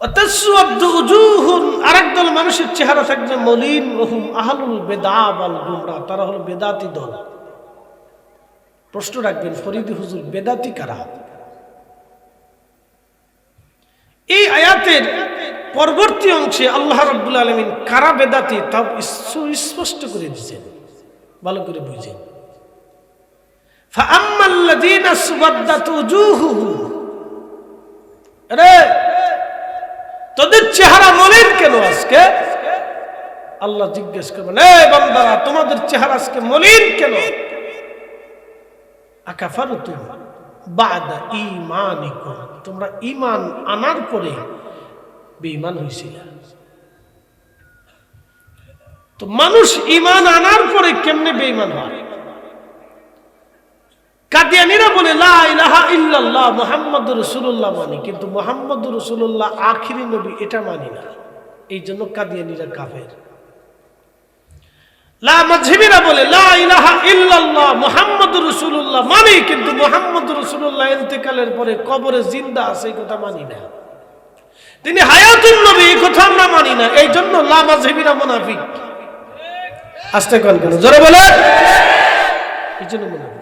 وتسود وجوه আরেকদল মানুষের চেহারা থাকবে মলিন, ওহুম আহলুল বিদআ ওয়াল গুমরাহ, তারা হলো বেদাতি দল। প্রশ্ন রাখবেন ফরিদি হুজুর বেদাতি কারা? এই আয়াতের পরবর্তী অংশে আল্লাহ রাব্বুল আলামিন কারা বেদাতি তা স্পষ্ট করে দিয়েছেন, ভালো করে বুঝেন। ফাআম্মাল্লাযীনা সুওয়াদ্দাত উজুহুহুম, আরে তোদের চেহারা মলিন কেন আজকে? আল্লাহ জিজ্ঞেস করবেন এ বান্দারা তোমাদের চেহারা আজকে মলিন কেন? আকাফারতুম বাদা ঈমানিকুম, তোমরা ঈমান আনার পরে বেঈমান হইছিল। তো মানুষ ঈমান আনার পরে কেমনে বেঈমান হয়? কাদিয়ানীরা বলে লা ইলাহা ইল্লাল্লাহ মুহাম্মাদুর রাসূলুল্লাহ মানি, কিন্তু মুহাম্মাদুর রাসূলুল্লাহ আখিরি নবী এটা মানি না, এই জন্য কাদিয়ানীরা কাফের। লা মাযহাবীরা বলে লা ইলাহা ইল্লাল্লাহ মুহাম্মাদুর রাসূলুল্লাহ মানি, কিন্তু মুহাম্মাদুর রাসূলুল্লাহ ইন্তেকালের পরে কবরে জিন্দা আছে এই কথা মানি না, তিনি হায়াতুন নবী এই কথা আমরা মানি না, এই জন্য লা মাযহাবীরা মুনাফিক। আস্তে কোন কেন জোরে বলে, এই জন্য মুনাফিক।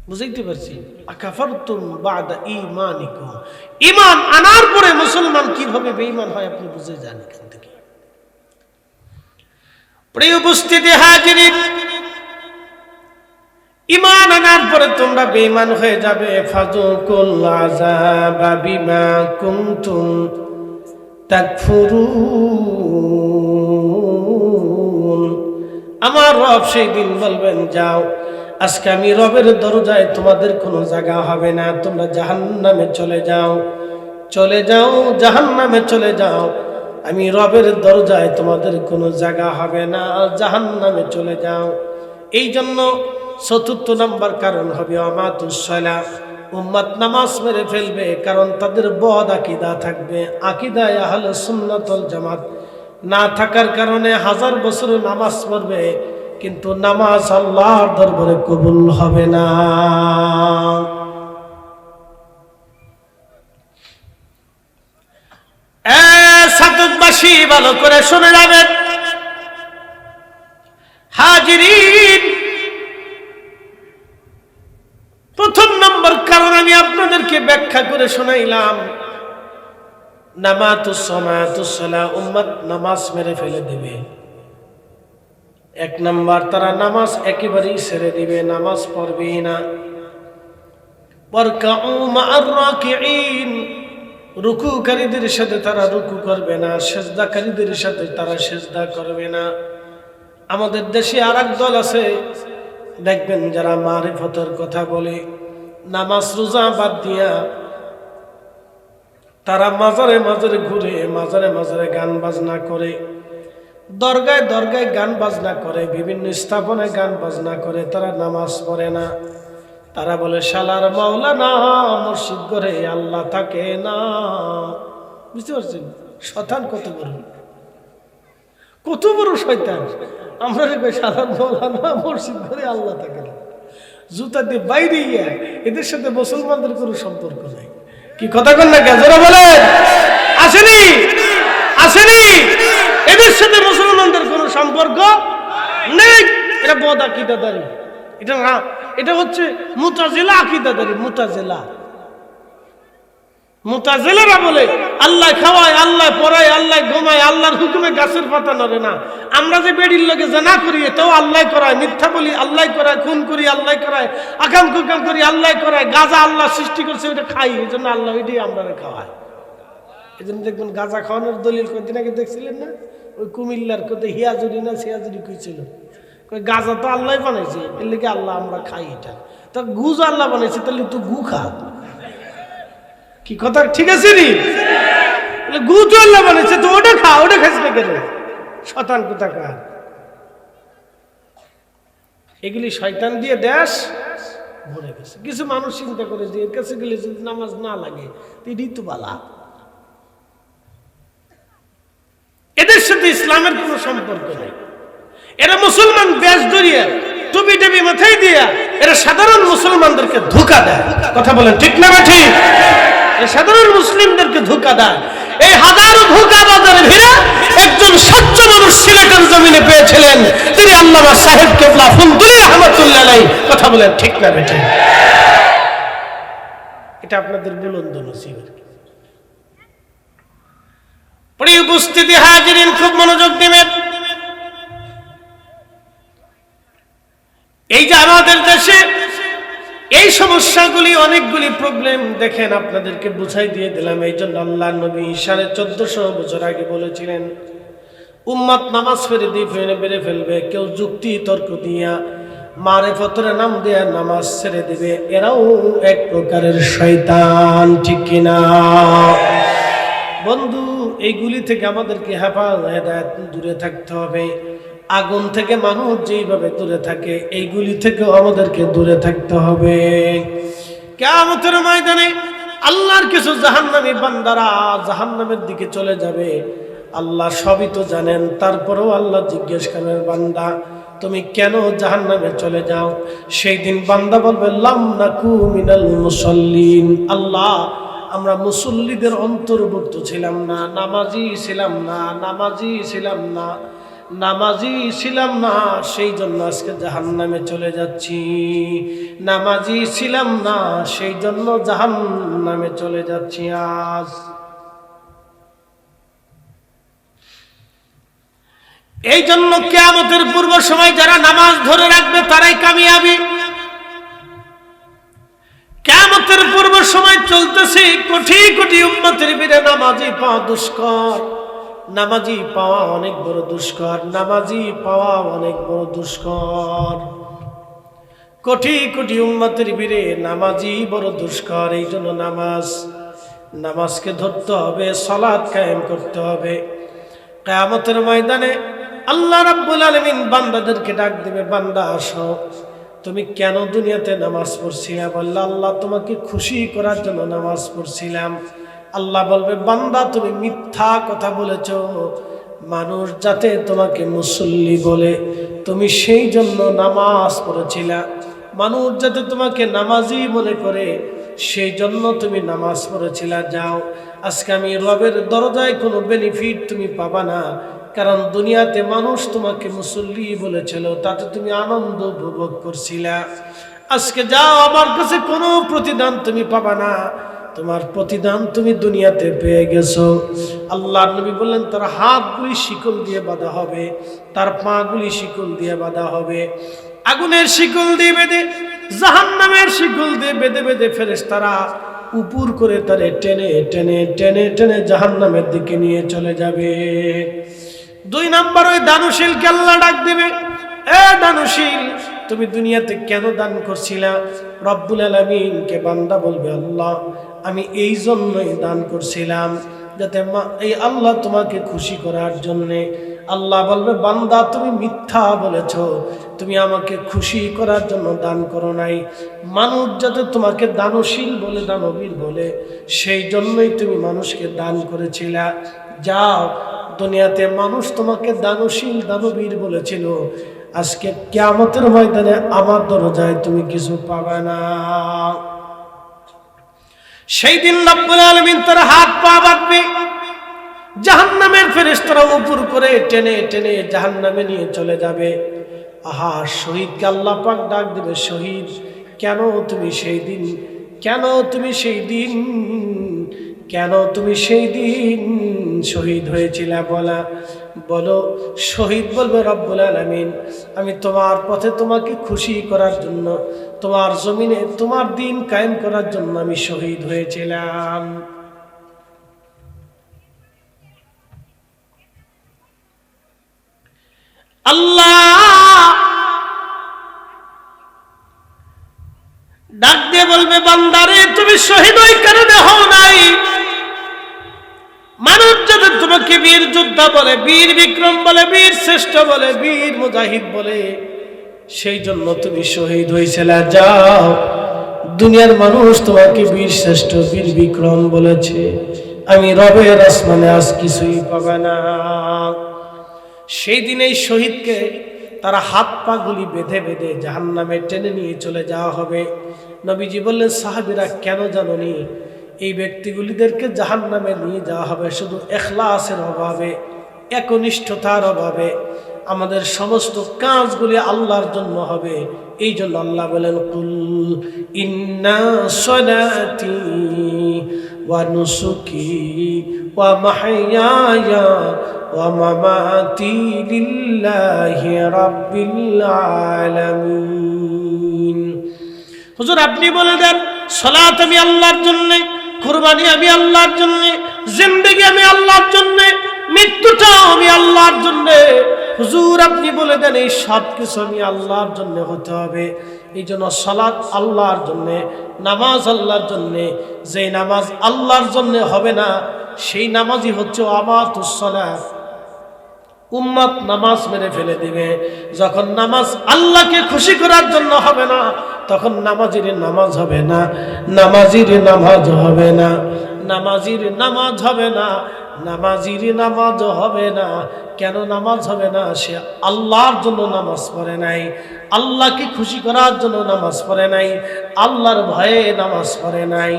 বুঝাইতে পারছি? আকাফারতুম বাদা ঈমানিকুম, ঈমান আনার পরে মুসলমান কিভাবে বেঈমান হয় আপনি বুঝে যান এখান থেকে। প্রিয় উপস্থিতি হাজিরিন, ঈমান আনার পরে তোমরা বেঈমান হয়ে যাবে। ফাযুকুল আযাবা বিমা কুনতুম তাকফুরুন। আমার রব সেই দিন বলবেন, যাও আজকে আমি রবের দরজায় তোমাদের কোনো জায়গা হবে না, তোমরা জাহান্নামে চলে যাও, চলে যাও, জাহান্নামে চলে যাও। আমি রবের দরজায় তোমাদের কোনো জায়গা হবে না, জাহান্নামে চলে যাও। এই জন্য চতুর্থ নাম্বার কারণ হবে আমাতুস সালাহ, উম্মত নামাজ মেরে ফেলবে, কারণ তাদের বদ আকীদা থাকবে। আকীদায়ে আহলে সুন্নাত ওয়াল জামাত না থাকার কারণে হাজার বছর নামাজ পড়বে, কিন্তু নামাজ আল্লাহর দরবারে কবুল হবে না। সাদতবাসী ভালো করে শুনে যাবেন। হাজিরিন, প্রথম নম্বর কারণ আমি আপনাদেরকে ব্যাখ্যা করে শোনাইলাম, নামাতুস সালাহ, উম্মত নামাজ মেরে ফেলে দিবে। এক নম্বর, তারা নামাজ একেবারেই ছেড়ে দিবে, নামাজ পড়বেই না। ওয়ারকাউ মা'আর রাকিঈন, রুকুকারীদের সাথে তারা রুকু করবে না, সিজদাকারীদের সাথে তারা সিজদা করবে না। আমাদের দেশে আরেক দল আছে, দেখবেন যারা মারিফতের কথা বলে, নামাজ রোজা বাদ দিয়া তারা মাজারে মাজারে ঘুরে, মাজারে মাজারে গান বাজনা করে, দরগায় দরগায় গান বাজনা করে, বিভিন্ন স্থাপনায় গান বাজনা করে, তারা নামাজ পড়ে না। তারা বলে শালার মাওলানা, মসজিদ ঘরে আল্লাহ থাকে না। বুঝতে পারছেন শয়তান কত বড়, কত বড় শয়তান। আমরা কই শালার মাওলানা, মসজিদ ঘরে আল্লাহ থাকে না, জুতা দিয়ে বাইরে গিয়া এদের সাথে মুসলমানদের কোনো সম্পর্ক নাই। কি কথা কন না গেজরা বলেন, আসেনি আসেনি, এদের সাথে মুসলমানদের কোনো সম্পর্ক নেই। এটা বদ আকীদাদারি, এটা না, এটা হচ্ছে মুতাজিলা আকীদাদারি। মুতাজিলারা বলে আল্লাহ খাওয়ায়, আল্লাহ পড়ায়, আল্লাহ ঘুমায়, আল্লাহর হুকুমে গাছের পাতা নড়ে না। আমরা যে বেড়ির লোকে জানা করি এটাও আল্লাহ করায়, মিথ্যা বলি আল্লাহ করায়, খুন করি আল্লাহ করায়, আকাম কুকাম করি আল্লাহ করায়, গাঁজা আল্লাহ সৃষ্টি করছে ওইটা খাই, এই জন্য আল্লাহ ওইটাই আমরা খাওয়ায়। এই জন্য দেখবেন গাঁজা খাওয়ানোর দলিল কদিন আগে দেখছিলেন না, ওই কুমিল্লার কোথায় হিয়াজুরি না সিয়াজুরি কইছিল, গাঁজা তো আল্লাহ বানাইছে, এর লেগে আল্লাহ আমরা খাই এটা। তা গুজ আল্লাহ বানাইছে, তাহলে তুই গু খা। কি কথা ঠিক আছে নি? গু তো আল্লাহ বানাইছে, তো ওটা খা, ওটা খাইছ না কেন? শয়তান কোথাকার। এগুলি শয়তান দিয়ে দেশ ভরে গেছে। কিছু মানুষ চিন্তা করে যে এর কাছে গেলে যদি নামাজ না লাগে তিনি তো বালা, এদের সাথে ইসলামের কোনো সম্পর্ক নেই। এরা মুসলমান বেশ ধরিয়া টুপি টুপি মাথায় দিয়া এরা সাধারণ মুসলমানদেরকে ধোঁকা দেয়। কথা বলেন ঠিক না ঠিক? সাধারণ মুসলিমদেরকে ধোঁকা দেয়। এই হাজারো ধোঁকাবাজের ভিড়ে একজন সচ্চ মানুষ সিলেটের জমিনে পেয়েছিলেন, তিনি আল্লামা সাহেব কেবলা ফুলতুলি রহমাতুল্লাহ আলাইহি। কথা বলেন ঠিক না ঠিক? এটা আপনাদের বুলন্দ নসিব। প্রিয় উপস্থিতি হাজিরিন, খুব মনোযোগ দিবেন। এই যে আমাদের দেশে এই সমস্যাগুলি, অনেকগুলি প্রবলেম দেখেন, আপনাদেরকে বুঝাই দিয়ে দিলাম। এই জন্য আল্লাহ নবী 1450 বছর আগে বলেছিলেন, উম্মত নামাজ বেড়ে ফেলবে। কেউ যুক্তি তর্ক দিয়া, মারিফতের নাম দিয়া নামাজ ছেড়ে দিবে, এরাও এক প্রকারের শয়তান। ঠিক কিনা বন্ধু? এইগুলি থেকে আমাদেরকে হেদায়েত দূরে থাকতে হবে। আগুন থেকে মানুষ যেইভাবে দূরে থাকে, এইগুলি থেকেও আমাদেরকে দূরে থাকতে হবে। কিয়ামতের ময়দানে আল্লাহর কিছু জাহান্নামী বান্দারা জাহান্নামের দিকে চলে যাবে। আল্লাহ সবই তো জানেন, তারপরেও আল্লাহ জিজ্ঞেস করেন, বান্দা তুমি কেন জাহান্নামে চলে যাও? সেই দিন বান্দা বলবে, লাম নাকু মিনাল মুসাল্লিন। আল্লাহ, আমরা মুসল্লিদের অন্তর্ভুক্ত ছিলাম না, নামাজি ছিলাম না, নামাজি ছিলাম না, সেই জন্য আজকে জাহান্নামে চলে যাচ্ছি। নামাজি ছিলাম না, সেই জন্য জাহান্নামে চলে যাচ্ছি আজ। এই জন্য কিয়ামতের পূর্ব সময় যারা নামাজ ধরে রাখবে তারাই কামিয়াবি। বলতেছি কোটি কোটি উম্মতের ভিড়ে নামাজি পাওয়া দুষ্কর, নামাজি পাওয়া অনেক বড় দুষ্কর, নামাজি পাওয়া অনেক বড় দুষ্কর। কোটি কোটি উম্মতের ভিড়ে নামাজি বড় দুষ্কর। এই জন্য নামাজকে ধরতে হবে, সালাত কায়েম করতে হবে। কিয়ামতের ময়দানে আল্লাহ রাব্বুল আলামিন বান্দাদেরকে ডাক দিবে, বান্দা আসো, তুমি কেন দুনিয়াতে নামাজ পড়ছিলে? বললে আল্লাহ তোমাকে খুশি করার জন্য নামাজ পড়ছিলাম। আল্লাহ বলবে, বান্দা তুমি মিথ্যা কথা বলেছো, মানুষ যাতে তোমাকে মুসল্লি বলে তুমি সেই জন্য নামাজ পড়েছিলা, মানুষ যাতে তোমাকে নামাজি মনে করে সেই জন্য তুমি নামাজ পড়েছিলা। যাও, আজকে আমি রবের দরজায় কোনো বেনিফিট তুমি পাবা না, কারণ দুনিয়াতে মানুষ তোমাকে মুসল্লি বলেছিল, তাতে তুমি আনন্দ উপভোগ করছিলা। আজকে যাও, আমার কাছে কোনো প্রতিদান তুমি পাবা না, তোমার প্রতিদান তুমি দুনিয়াতে পেয়ে গেছো। আল্লাহর নবী বললেন, তার হাতগুলি শিকল দিয়ে বাঁধা হবে, তার পাগুলি শিকল দিয়ে বাঁধা হবে, আগুনের শিকল দিয়ে বেঁধে, জাহান্নামের শিকল দিয়ে বেঁধে বেঁধে ফেরেশতারা উপর করে তারে টেনে টেনে টেনে টেনে জাহান্নামের দিকে নিয়ে চলে যাবে। 2 নাম্বার, ওই দানশীলকে আল্লাহ ডাক দিবে, এ দানশীল, তুমি দুনিয়াতে কেন দান করছিলা? রব্বুল আলামিনকে বান্দা বলবে, আল্লাহ আমি এই জন্যই দান করছিলাম, যাতে এই আল্লাহ তোমাকে খুশি করার জন্যে। আল্লাহ বলবে, বান্দা তুমি মিথ্যা বলেছ, তুমি আমাকে খুশি করার জন্য দান করো নাই, মানুষ যাতে তোমাকে দানশীল বলে, দানবীর বলে, সেই জন্যই তুমি মানুষকে দান করেছিলা। যাও, দুনিয়াতে মানুষ তোমাকে দানশীল দানবীর বলেছিল, আজকে কিয়ামতের ময়দানে আমার দরজায় তুমি কিছু পাবে না। সেই দিন রব্বুল আলামিন তার হাত পা বাঁধবে, জাহান্নামের ফেরেশতারা উপর করে টেনে টেনে জাহান্নামে নিয়ে চলে যাবে। আহা, শহীদকে আল্লাহ পাক ডাক দিবে, শহীদ কেন তুমি সেই দিন, কেন তুমি সেই দিন, কেন তুমি সেই দিন শহীদ হয়েছিলে? বলো। শহীদ বলবে, রব্বুল আলামিন আমি তোমার পথে তোমাকে খুশি করার জন্য, তোমার জমিনে তোমার দিন কায়েম করার জন্য আমি শহীদ হয়েছিলাম। আল্লাহ ডাক দিয়ে বলবে, বান্দারে তুমি শহীদ ওই কারণে হও নাই, মানুষ যাতে তোমাকে বীর যোদ্ধা বলে, বীর বিক্রম বলে, বীর শ্রেষ্ঠ বলে, বীর মুজাহিদ বলে, সেই জন্য তুমি শহীদ হয়েছিলে। যাও, দুনিয়ার মানুষ তোমাকে বীর শ্রেষ্ঠ বীর বিক্রম বলেছে, আমি রবের আসমানে আজ কিছুই পাবে না। সেই দিন এই শহীদকে তারা হাত পা গুলি বেঁধে বেঁধে জাহান্নামে টেনে নিয়ে চলে যাওয়া হবে। নবীজি বললেন, সাহাবীরা কেন জানোনি? এই ব্যক্তিগুলিদেরকে জাহান্নামে নিয়ে যাওয়া হবে শুধু ইখলাসের অভাবে, একনিষ্ঠতার অভাবে। আমাদের সমস্ত কাজগুলি আল্লাহর জন্য হবে, এই জন্য আল্লাহ বলেন, কুল ইন্না সলাতি ওয়া নুসুকি ওয়া মাহইয়ায়া ওয়া মামাতি লিল্লাহি রাব্বিল আলামিন। হুজুর আপনি বলে দেন, সালাত আমি আল্লাহর জন্য, কুরবানি আমি আল্লাহর জন্য, জিন্দেগি আমি আল্লাহর জন্য, মৃত্যুটাও আমি আল্লাহর জন্য। হুজুর আপনি বলে দেন এই সব কিছু আমি আল্লাহর জন্য হতে হবে। এই জন্য সালাত আল্লাহর জন্য, নামাজ আল্লাহর জন্য। যে নামাজ আল্লাহর জন্য হবে না সেই নামাজই হচ্ছে আমাতুস সালাত। উম্মত নামাজ মেরে ফেলে দিবে। যখন নামাজ আল্লাহকে খুশি করার জন্য হবে না, তখন নামাজির নামাজ হবে না, নামাজির নামাজ হবে না, নামাজির নামাজ হবে না, নামাজির নামাজ হবে না। কেন নামাজ হবে না? সে আল্লাহর জন্য নামাজ পড়ে নাই, আল্লাহকে খুশি করার জন্য নামাজ পড়ে নাই, আল্লাহর ভয়ে নামাজ পড়ে নাই।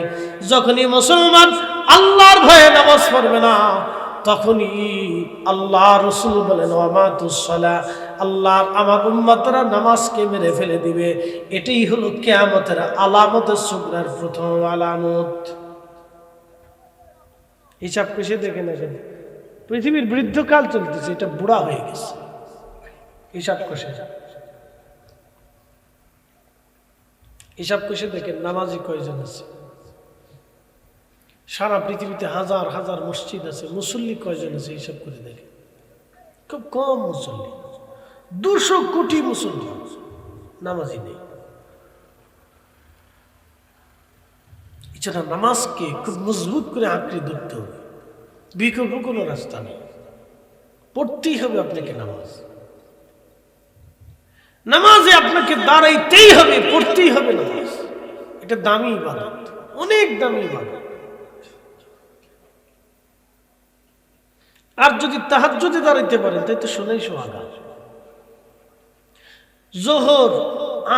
যখনই মুসলমান আল্লাহর ভয়ে নামাজ পড়বে না, তখনই আল্লাহ রসুল বলেন, ওয়ামাতুস সালাহ, আল্লাহর আমার উম্মতরা নামাজকে মেরে ফেলে দিবে। এটাই হলো কিয়ামতের আলামতের সুগরার প্রথম আলামত। হিসাব কষে দেখে নেবেন, পৃথিবীর বৃদ্ধকাল চলতেছে, এটা বুড়া হয়ে গেছে। হিসাব কষে দেখেন নামাজি কয়জন আছে। সারা পৃথিবীতে হাজার হাজার মসজিদ আছে, মুসল্লি কয়জন আছে হিসাব করে দেখে, খুব কম মুসল্লি। 200 কোটি মুসল্লি, নামাজি নেই। এছাড়া নামাজকে খুব মজবুত করে আঁকড়ে ধরতে হবে, বিকল্প কোনো রাস্তা নেই, পড়তেই হবে আপনাকে নামাজ। নামাজে আপনাকে দাঁড়াইতেই হবে, পড়তেই হবে নামাজ। এটা দামি ইবাদত, অনেক দামি ইবাদত। আর যদি তাহাজ্জুদে দাঁড়াইতে পারেন তাই তো শোনাই সোহাগা। যোহর,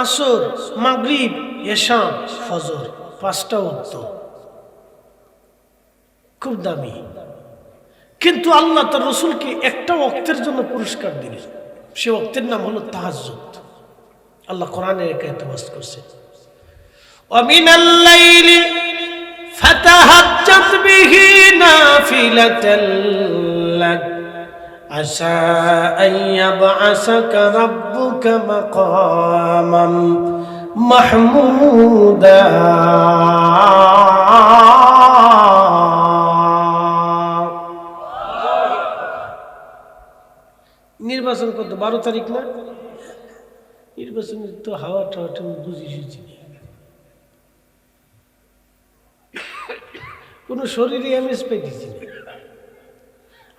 আসর, মাগরিব, এশা, ফজর, 5টা ওয়াক্ত খুব দামি। কিন্তু আল্লাহ তার রাসূলকে একটা ওয়াক্তের জন্য পুরস্কার দিলেন, সে ওয়াক্তের নাম হলো তাহাজ্জুদ। আল্লাহ কোরআনে একায়তে ওয়াজ করছে, ওয়া মিনাল লাইলি ফাতাহাজ্জাত বিহি নাফিলাতাল লাক আসা আন ইয়াবআসাকা রাব্বুকা মাকামান মাহমুদা। নির্বাচন কত? 12 তারিখ না? নির্বাচনের তো হাওয়া টাওয়াটা বুঝিয়েছি, কোনো শরীরে আমেজ পেয়েছি না।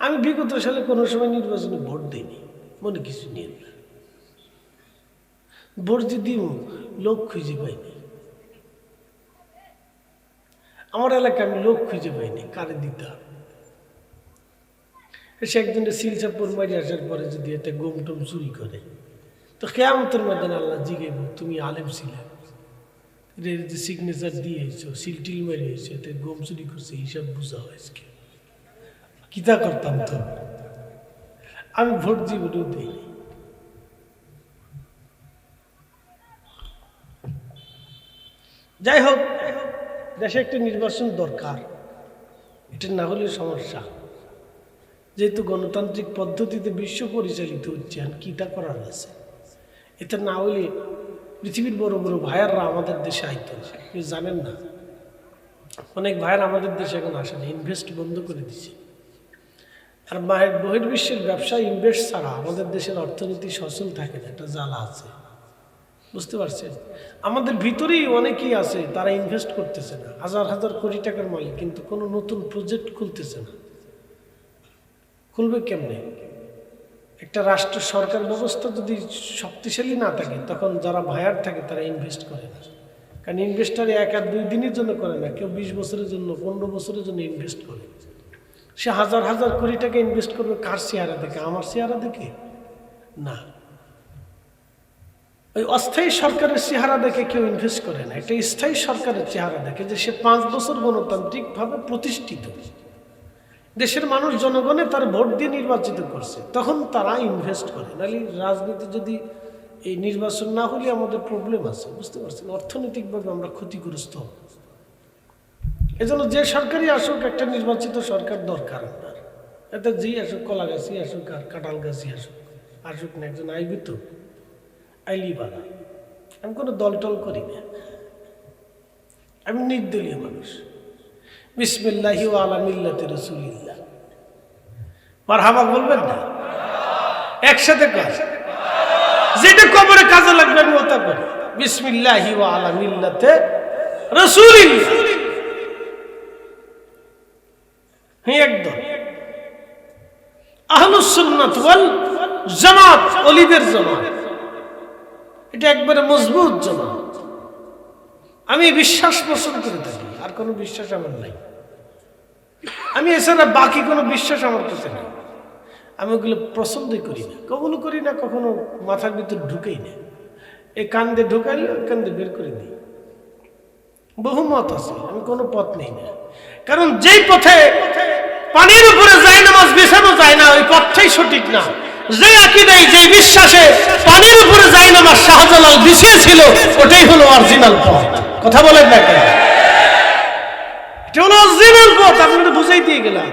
আমি বিগত সালে কোনো সময় নির্বাচনে ভোট দিইনি, মনে কিছু নিয়ে না। ভোট যদি লোক খুঁজে পাইনি, আমার এলাকায় আমি লোক খুঁজে পাইনি কারে দিতে হবে। সে একজনের শিলচাপুর মারি আসার পরে যদি একটা গম টম চুরি করে, তো কিয়ামতের ময়দানে আল্লাহ জিজ্ঞাসা, তুমি আলেম ছিলে, যে সিগনেচার দিয়ে এসছো, সিল টিল মেরে এসছো, এতে গম চুরি করছে, হিসাব বুঝা হয়েছে কিতা করতাম তো। আমি ভোট জীবনেও দিইনি। যাই হোক, দেশে একটা নির্বাচন দরকার, এটা না হলে সমস্যা। যেহেতু গণতান্ত্রিক পদ্ধতিতে বিশ্ব পরিচালিত হচ্ছে, আর কিটা করার আছে। এটা না হলে পৃথিবীর বড় বড় ভাইয়াররা আমাদের দেশে আইতো না, কেউ জানেন না। অনেক ভাইয়ার আমাদের দেশে এখন আসে না, ইনভেস্ট বন্ধ করে দিচ্ছে। আর বহির্বিশ্বের ব্যবসা ইনভেস্ট ছাড়া আমাদের দেশের অর্থনীতি সচল থাকে না, একটা জ্বালা আছে, বুঝতে পারছেন? আমাদের ভিতরেই অনেকেই আছে, তারা ইনভেস্ট করতেছে না, হাজার হাজার কোটি টাকার মালিক, কিন্তু কোনো নতুন প্রজেক্ট খুলতেছে না। খুলবে কেমনে? একটা রাষ্ট্র সরকার ব্যবস্থা যদি শক্তিশালী না থাকে, তখন যারা ভায়ার থাকে তারা ইনভেস্ট করে না। কারণ ইনভেস্টার 1 আর 2 দিনের জন্য করে না, কেউ 20 বছরের জন্য, 15 বছরের জন্য ইনভেস্ট করে। সে হাজার হাজার কোটি টাকা ইনভেস্ট করবে কার চেহারা দেখে? আমার চেহারা দেখে না। ওই অস্থায়ী সরকারের চেহারা দেখে কেউ ইনভেস্ট করে না, একটা স্থায়ী সরকারের চেহারা দেখে, যে সে 5 বছর গণতান্ত্রিকভাবে প্রতিষ্ঠিত, দেশের মানুষ জনগণে তার ভোট দিয়ে নির্বাচিত করছে, তখন তারা ইনভেস্ট করে। নাহলে রাজনীতি যদি এই নির্বাচন না হলে আমাদের প্রবলেম আছে, বুঝতে পারছেন? অর্থনৈতিকভাবে আমরা ক্ষতিগ্রস্ত হব। এজন্য যে সরকারই আসুক, একটা নির্বাচিত সরকার দরকার আপনার। এতে জি আসুক, কলা গাছি আসুক আর কাঁঠাল গাছি আসুক, আসুক না, একজন আইবি তো, আইলি বালা। আমি কোনো দল টল করি না, আমি নির্দলীয় মানুষ। বিসমিল্লাহি ওয়া আলা মিল্লাতি রাসূলিল্লাহ, মারহাবা বলবেন না? একসাথে কর, যেটা কবরে কাজে লাগবে আমি ওটা করি। বিসমিল্লাহি ওয়া আলা মিল্লাতি রাসূলিল্লাহ, হ্যাঁ একদম আহলুস সুন্নাত ওয়াল জামাত, ওলিদের জামাত, এটা একবারে মজবুত জামাত। আমি বিশ্বাস পোষণ করে থাকি, আর কোনো বিশ্বাস আমার নাই। আমি এছাড়া বাকি কোনো বিশ্বাস আমার কাছে নেই। আমি ওগুলো পছন্দই করি না, কখনো করি না, কখনো মাথার ভিতর ঢুকেই না। এই কান্দে ঢুকাইলে ওই কান্দে বের করে দিই। বহু মত আছে, আমি কোনো পথ নেই না। কারণ যেই পথে পানির উপরে যায় নামাজ বিছানো যায় না, ওই পথটাই সঠিক না। যে আকীদায়, যে বিশ্বাসে পানির উপরে যায় নামাজ শাহজালাল বিছিয়েছিল, ওটাই হলো অরিজিনাল পথ। কথা বলেন না কেন? এটা হলো অরিজিনাল পথ। আপনাদের বুঝাই দিয়ে গেলাম।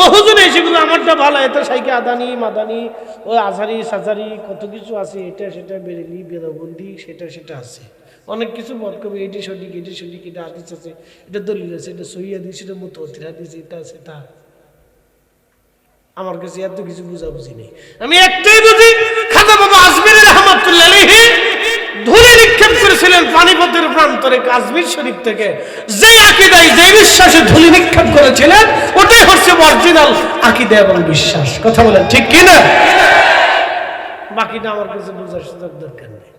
বহুজনে সেগুলো আমারটা ভালো, এত সাইকে আদানি মাদানি, ওই আজারি সাজারি কত কিছু আছে, এটা সেটা বেরেলি বেদাবন্দি, সেটা সেটা আছে। অনেক কিছু মত করবে, এটি সঠিক, এটা হাদিস আছে, এটা দলিল আছে, এটা সহিহ হাদিস, এটা মুতাওয়াতির হাদিস, এটা আছে তা। আমার কাছে এত কিছু বুঝাবুঝি নেই, আমি একটাই বুঝি, খাজা বাবা আজমির রহমাতুল্লাহ আলাইহি ধুলি নিক্ষেপ করেছিলেন পানিপথের প্রান্তরে কাশ্মীর শরীফ থেকে। যে আকীদায়, যে বিশ্বাসে ধুলি নিক্ষেপ করেছিলেন, ওটাই হচ্ছে অরিজিনাল আকীদা এবং বিশ্বাস। কথা বলেন ঠিক কি না? বাকিটা আমার কাছে বোঝার সুযোগ দরকার নেই।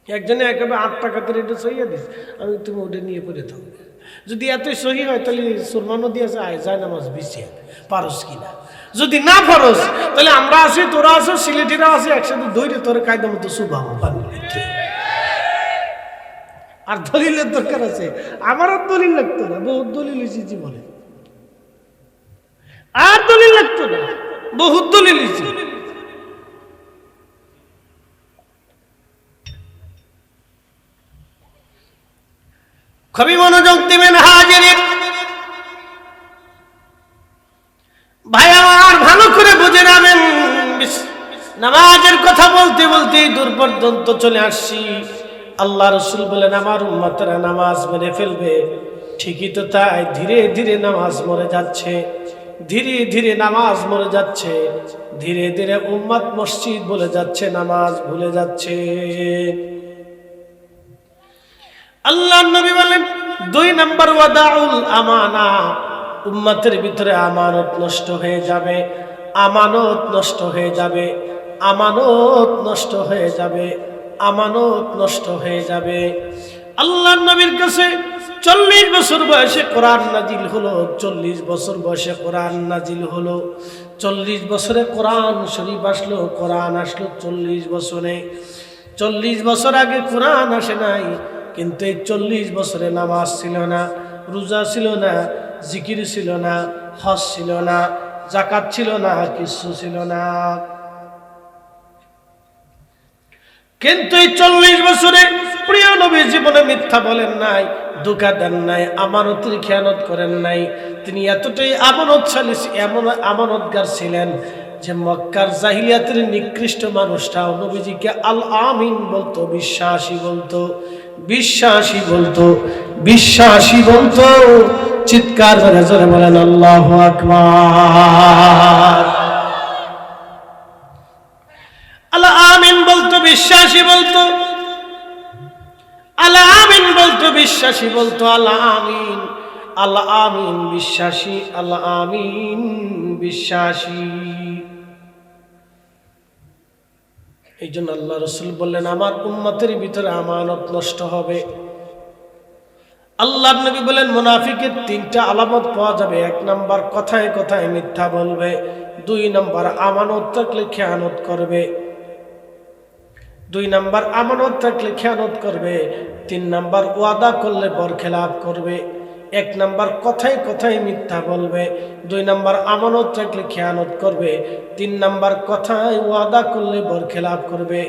একজনে একেবারে 8 টাকা দিয়ে এটা সহিয়া দিস, আমি তুমি ওটা নিয়ে করে থাকবে। যদি এতই সহি হয় তাহলে সুরমা নদী আছে, আয় যায় নামাজ বিছিয়ে পারস কিনা। যদি না পারস তাহলে আমরা আছি, তোরা আছো, সিলেটিরা আছে, একসাথে ধৈর্য তোর কায়দা মতো সুবাহ পানি। আর দলিলের দরকার আছে, আমার আর দলিল লাগতো না, বহুত দলিল হয়েছি জীবনে, আর দলিল লাগতো না, বহুত দলিল হয়েছি। খুবই মনোযোগ দিবেন হাজিরিন ভাই আমার, ভালো করে বুঝে নেবেন। নামাজের কথা বলতে বলতে দূর পর্যন্ত চলে আসছি। আল্লাহ রাসূল বলেন আমার উম্মতরা নামাজ মেরে ফেলবে। ঠিকই তো তাই, ধীরে ধীরে নামাজ মরে যাচ্ছে, ধীরে ধীরে নামাজ মরে যাচ্ছে, ধীরে ধীরে উম্মত মসজিদ বলে যাচ্ছে, নামাজ ভুলে যাচ্ছে। আল্লাহ নবী বলেন 2 নম্বর ওয়াদাউল আমানা, উম্মতের ভিতরে আমানত নষ্ট হয়ে যাবে, আমানত নষ্ট হয়ে যাবে, আমানত নষ্ট হয়ে যাবে, আমানত নষ্ট হয়ে যাবে। আল্লাহ নবীর কাছে 40 বছর বয়সে কোরআন নাজিল হলো, 40 বছর বয়সে কোরআন নাজিল হলো, 40 বছরে কোরআন শরীফ আসলো, কোরআন আসলো 40 বছরে। 40 বছর আগে কোরআন আসে নাই, কিন্তু এই 40 বছরে নামাজ ছিল না, রোজা ছিল না, জিকির ছিল না, হজ ছিল না, যাকাত ছিল না, কিছু ছিল না। কিন্তু এই 40 বছরে প্রিয় নবী জীবনে মিথ্যা বলেন নাই, ধোঁকা দেন নাই, আমানতের খেয়ানত করেন নাই। তিনি এতটাই আমানতশালী, এমন আমানতগার ছিলেন যে মক্কার জাহিলিয়াতের নিকৃষ্ট মানুষটাও নবীজিকে আল আমিন বলতো, বিশ্বাসী বলতো, বিশ্বাসী বলতো, বিশ্বাসী বলতো। চিৎকার করে জোরে বলেন আল্লাহু আকবার। আল আমিন বলতো, বিশ্বাসী বলতো, আল আমিন বলতো, বিশ্বাসী বলতো, আল আমিন, আল আমিন বিশ্বাসী, আল আমিন বিশ্বাসী। এই জন্য আল্লাহ রাসূল বললেন আমার উম্মতের ভিতরে আমানত নষ্ট হবে। আল্লাহর নবী বলেন মুনাফিকের 3টা আলামত পাওয়া যাবে। 1 নাম্বার কথায় কথায় মিথ্যা বলবে, 2 নাম্বার আমানত থাকলে খেয়ানত করবে, 2 নাম্বার আমানত থাকলে খেয়ানত করবে, 3 নাম্বার ওয়াদা করলে বরখেলাপ করবে। 1 নাম্বার কথায় কথায় মিথ্যা বলবে, 2 নাম্বার আমানত রাখলে খেয়ানত করবে, 3 নাম্বার কথায় ওয়াদা করলে বরখেলাপ করবে।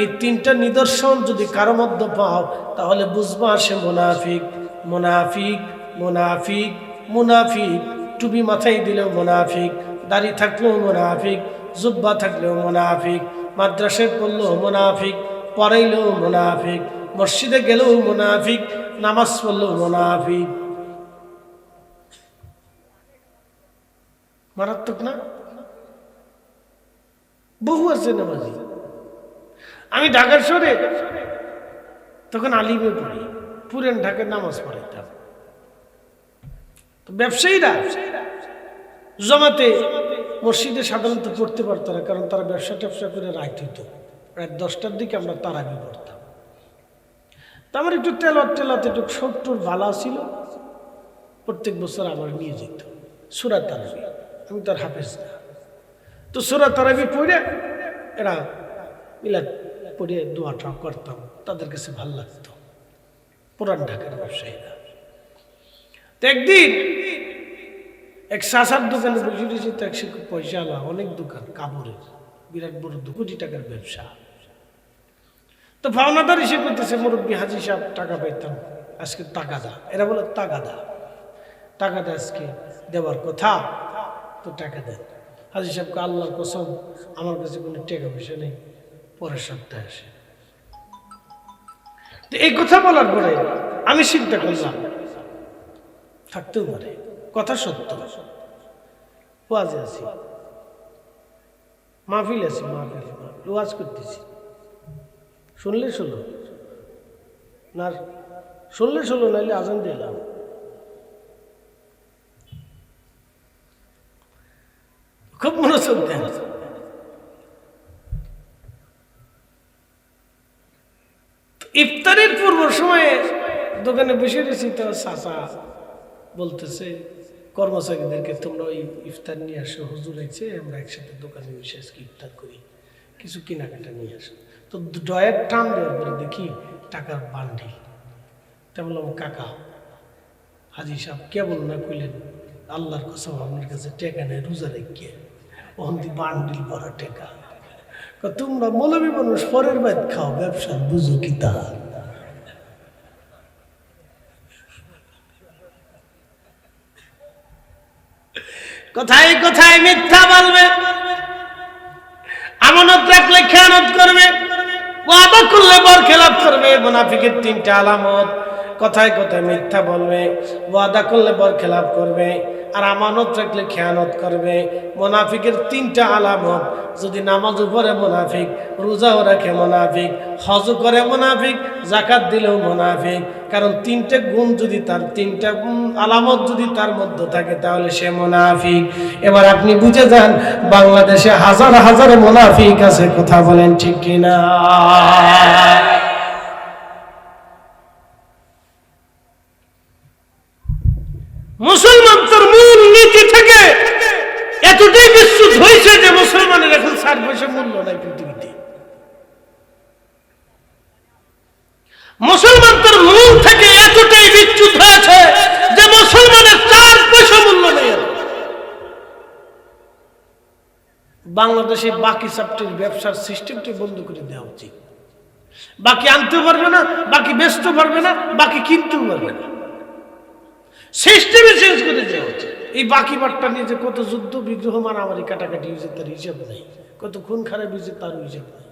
এই তিনটা নিদর্শন যদি কারো মধ্যে পাও তাহলে বুঝবা সে মুনাফিক, মুনাফিক, মুনাফিক, মুনাফিক। টুপি মাথায় দিলেও মুনাফিক, দাড়ি থাকলেও মুনাফিক, জুব্বা থাকলেও মুনাফিক, মাদ্রাসায় পড়লেও মুনাফিক, পড়াইলেও মুনাফিক, মসজিদে গেলেও মুনাফিক, নামাজ পড়লেও মুনাফিক। মারাত্মক না? বহু আছে নামাজি। আমি ঢাকার শহরে তখন আলিমে পড়ি, পুরান ঢাকায় নামাজ পড়াইতাম। ব্যবসায়ীরা জমাতে মসজিদে সাধারণত পড়তে পারতো না, কারণ তারা ব্যবসা ট্যাবসা করে রাত হইত। রাত 10টার দিকে আমরা তারাবি পড়তাম। তা আমার একটু তেলাতে একটু 70 বালা ছিল, প্রত্যেক বছর আমার নিয়ে যেত সূরা তারাবি। আমি তার হাফেজ না, তো সূরা তারাবি পড়ে এরা মিলাদ পড়ে দোয়াটা করতাম, তাদের কাছে ভালো লাগতো পুরান ঢাকার ব্যবসায়ীরা। তো একদিন এক চাচার দোকানে বসে রয়েছে, তো 100 পয়সা আলা, অনেক দোকান কাপড়ের, বিরাট বড় 2 কোটি টাকার ব্যবসা। তো ভাওনাদার হিসেবে করতেছে, মুরব্বী হাজি সাহেব টাকা পাইতাম, আজকে টাকা দা। এরা বলে টাকা দা, টাকা দা, আজকে দেওয়ার কথা, তো টাকা দেন। হাজি সাহেবকে আল্লাহর কসম আমার কাছে কোনো টাকা পয়সা নেই, পরের সপ্তাহে আসে। এই কথা বলার পরে আমি চিন্তা করলাম থাকতেও পারে, কথা সত্য। ওয়াজে আছি, মাহফিল আছি, মাহফিল ওয়াজ করতেছি, শুনলে শুনো না, শুনলে শুনো, নাইলে আজান দিলাম। খুব মনোযোগ দেন। ইফতারের পূর্ব সময়ে দোকানে বসে রয়েছি, তো চাচা বলতেছে কর্মচারীদেরকে, তোমরা ওই ইফতার নিয়ে আসো, হুজুর আছে, আমরা একসাথে দোকানে বসে আজকে ইফতার করি, কিছু কেনাকাটা নিয়ে আসো। তো ডয়ের টান দেওয়ার পরে দেখি টাকার বান্ডিল। তা বললাম, কাকা হাজি সাহেব কেবল না কইলেন আল্লাহর কসম আপনার কাছে টেকা নেই, রোজা রেখে ওখান বান্ডিল ভরা টেকা। তোমরা মৌলবী মানুষ পরের বাইত খাও, ব্যবসা বুঝো কি তা? কোথায় কোথায় মিথ্যা বলবে, আমানত রাখলে খেয়ানত করবে, ওয়াদা করলে বরখেলাপ করবে। মুনাফিকের তিনটা আলামত, কথায় কথায় মিথ্যা বলবে, ওয়াদা করলে বরখেলাপ করবে, আর আমানত রাখলে খেয়ানত করবে। মুনাফিকের তিনটা আলামত। যদি নামাজও পড়ে মুনাফিক, রোজাও রাখে মুনাফিক, হজও করে মুনাফিক, যাকাত দিলেও মুনাফিক। কারণ তিনটা গুণ যদি তার, তিনটা আলামত যদি তার মধ্যে থাকে, তাহলে সে মুনাফিক। এবার আপনি বুঝে যান, বাংলাদেশে হাজার হাজার মুনাফিক আছে, কথা বলেন ঠিক কিনা? মুসলমান তোর মূল নীতি থেকে এতটাই বিচ্যুত হয়েছে যে মুসলমানের এখন 60 পয়সা মূল্য নাই পৃথিবীতে। মুসলমান তোর মূল থেকে এতটাই বিচ্যুত হয়েছে যে মুসলমানের 4 পয়সা মূল্য নেই। বাংলাদেশে বাকি সাপ্টের ব্যবসার সিস্টেমটি বন্ধ করে দেওয়া উচিত। বাকি আনতে পারবে না, বাকি বেচতে পারবে না, বাকি কিনতেও পারবে না, সিস্টেমে চেঞ্জ করে দেওয়া হচ্ছে। এই বাকি বাট্টা নিয়ে যে কত যুদ্ধ বিগ্রহ, মারামারি, কাটাকাটি হয়েছে তার হিসাব নেই, কত খুন খারাপ হয়েছে তার হিসাব নেই।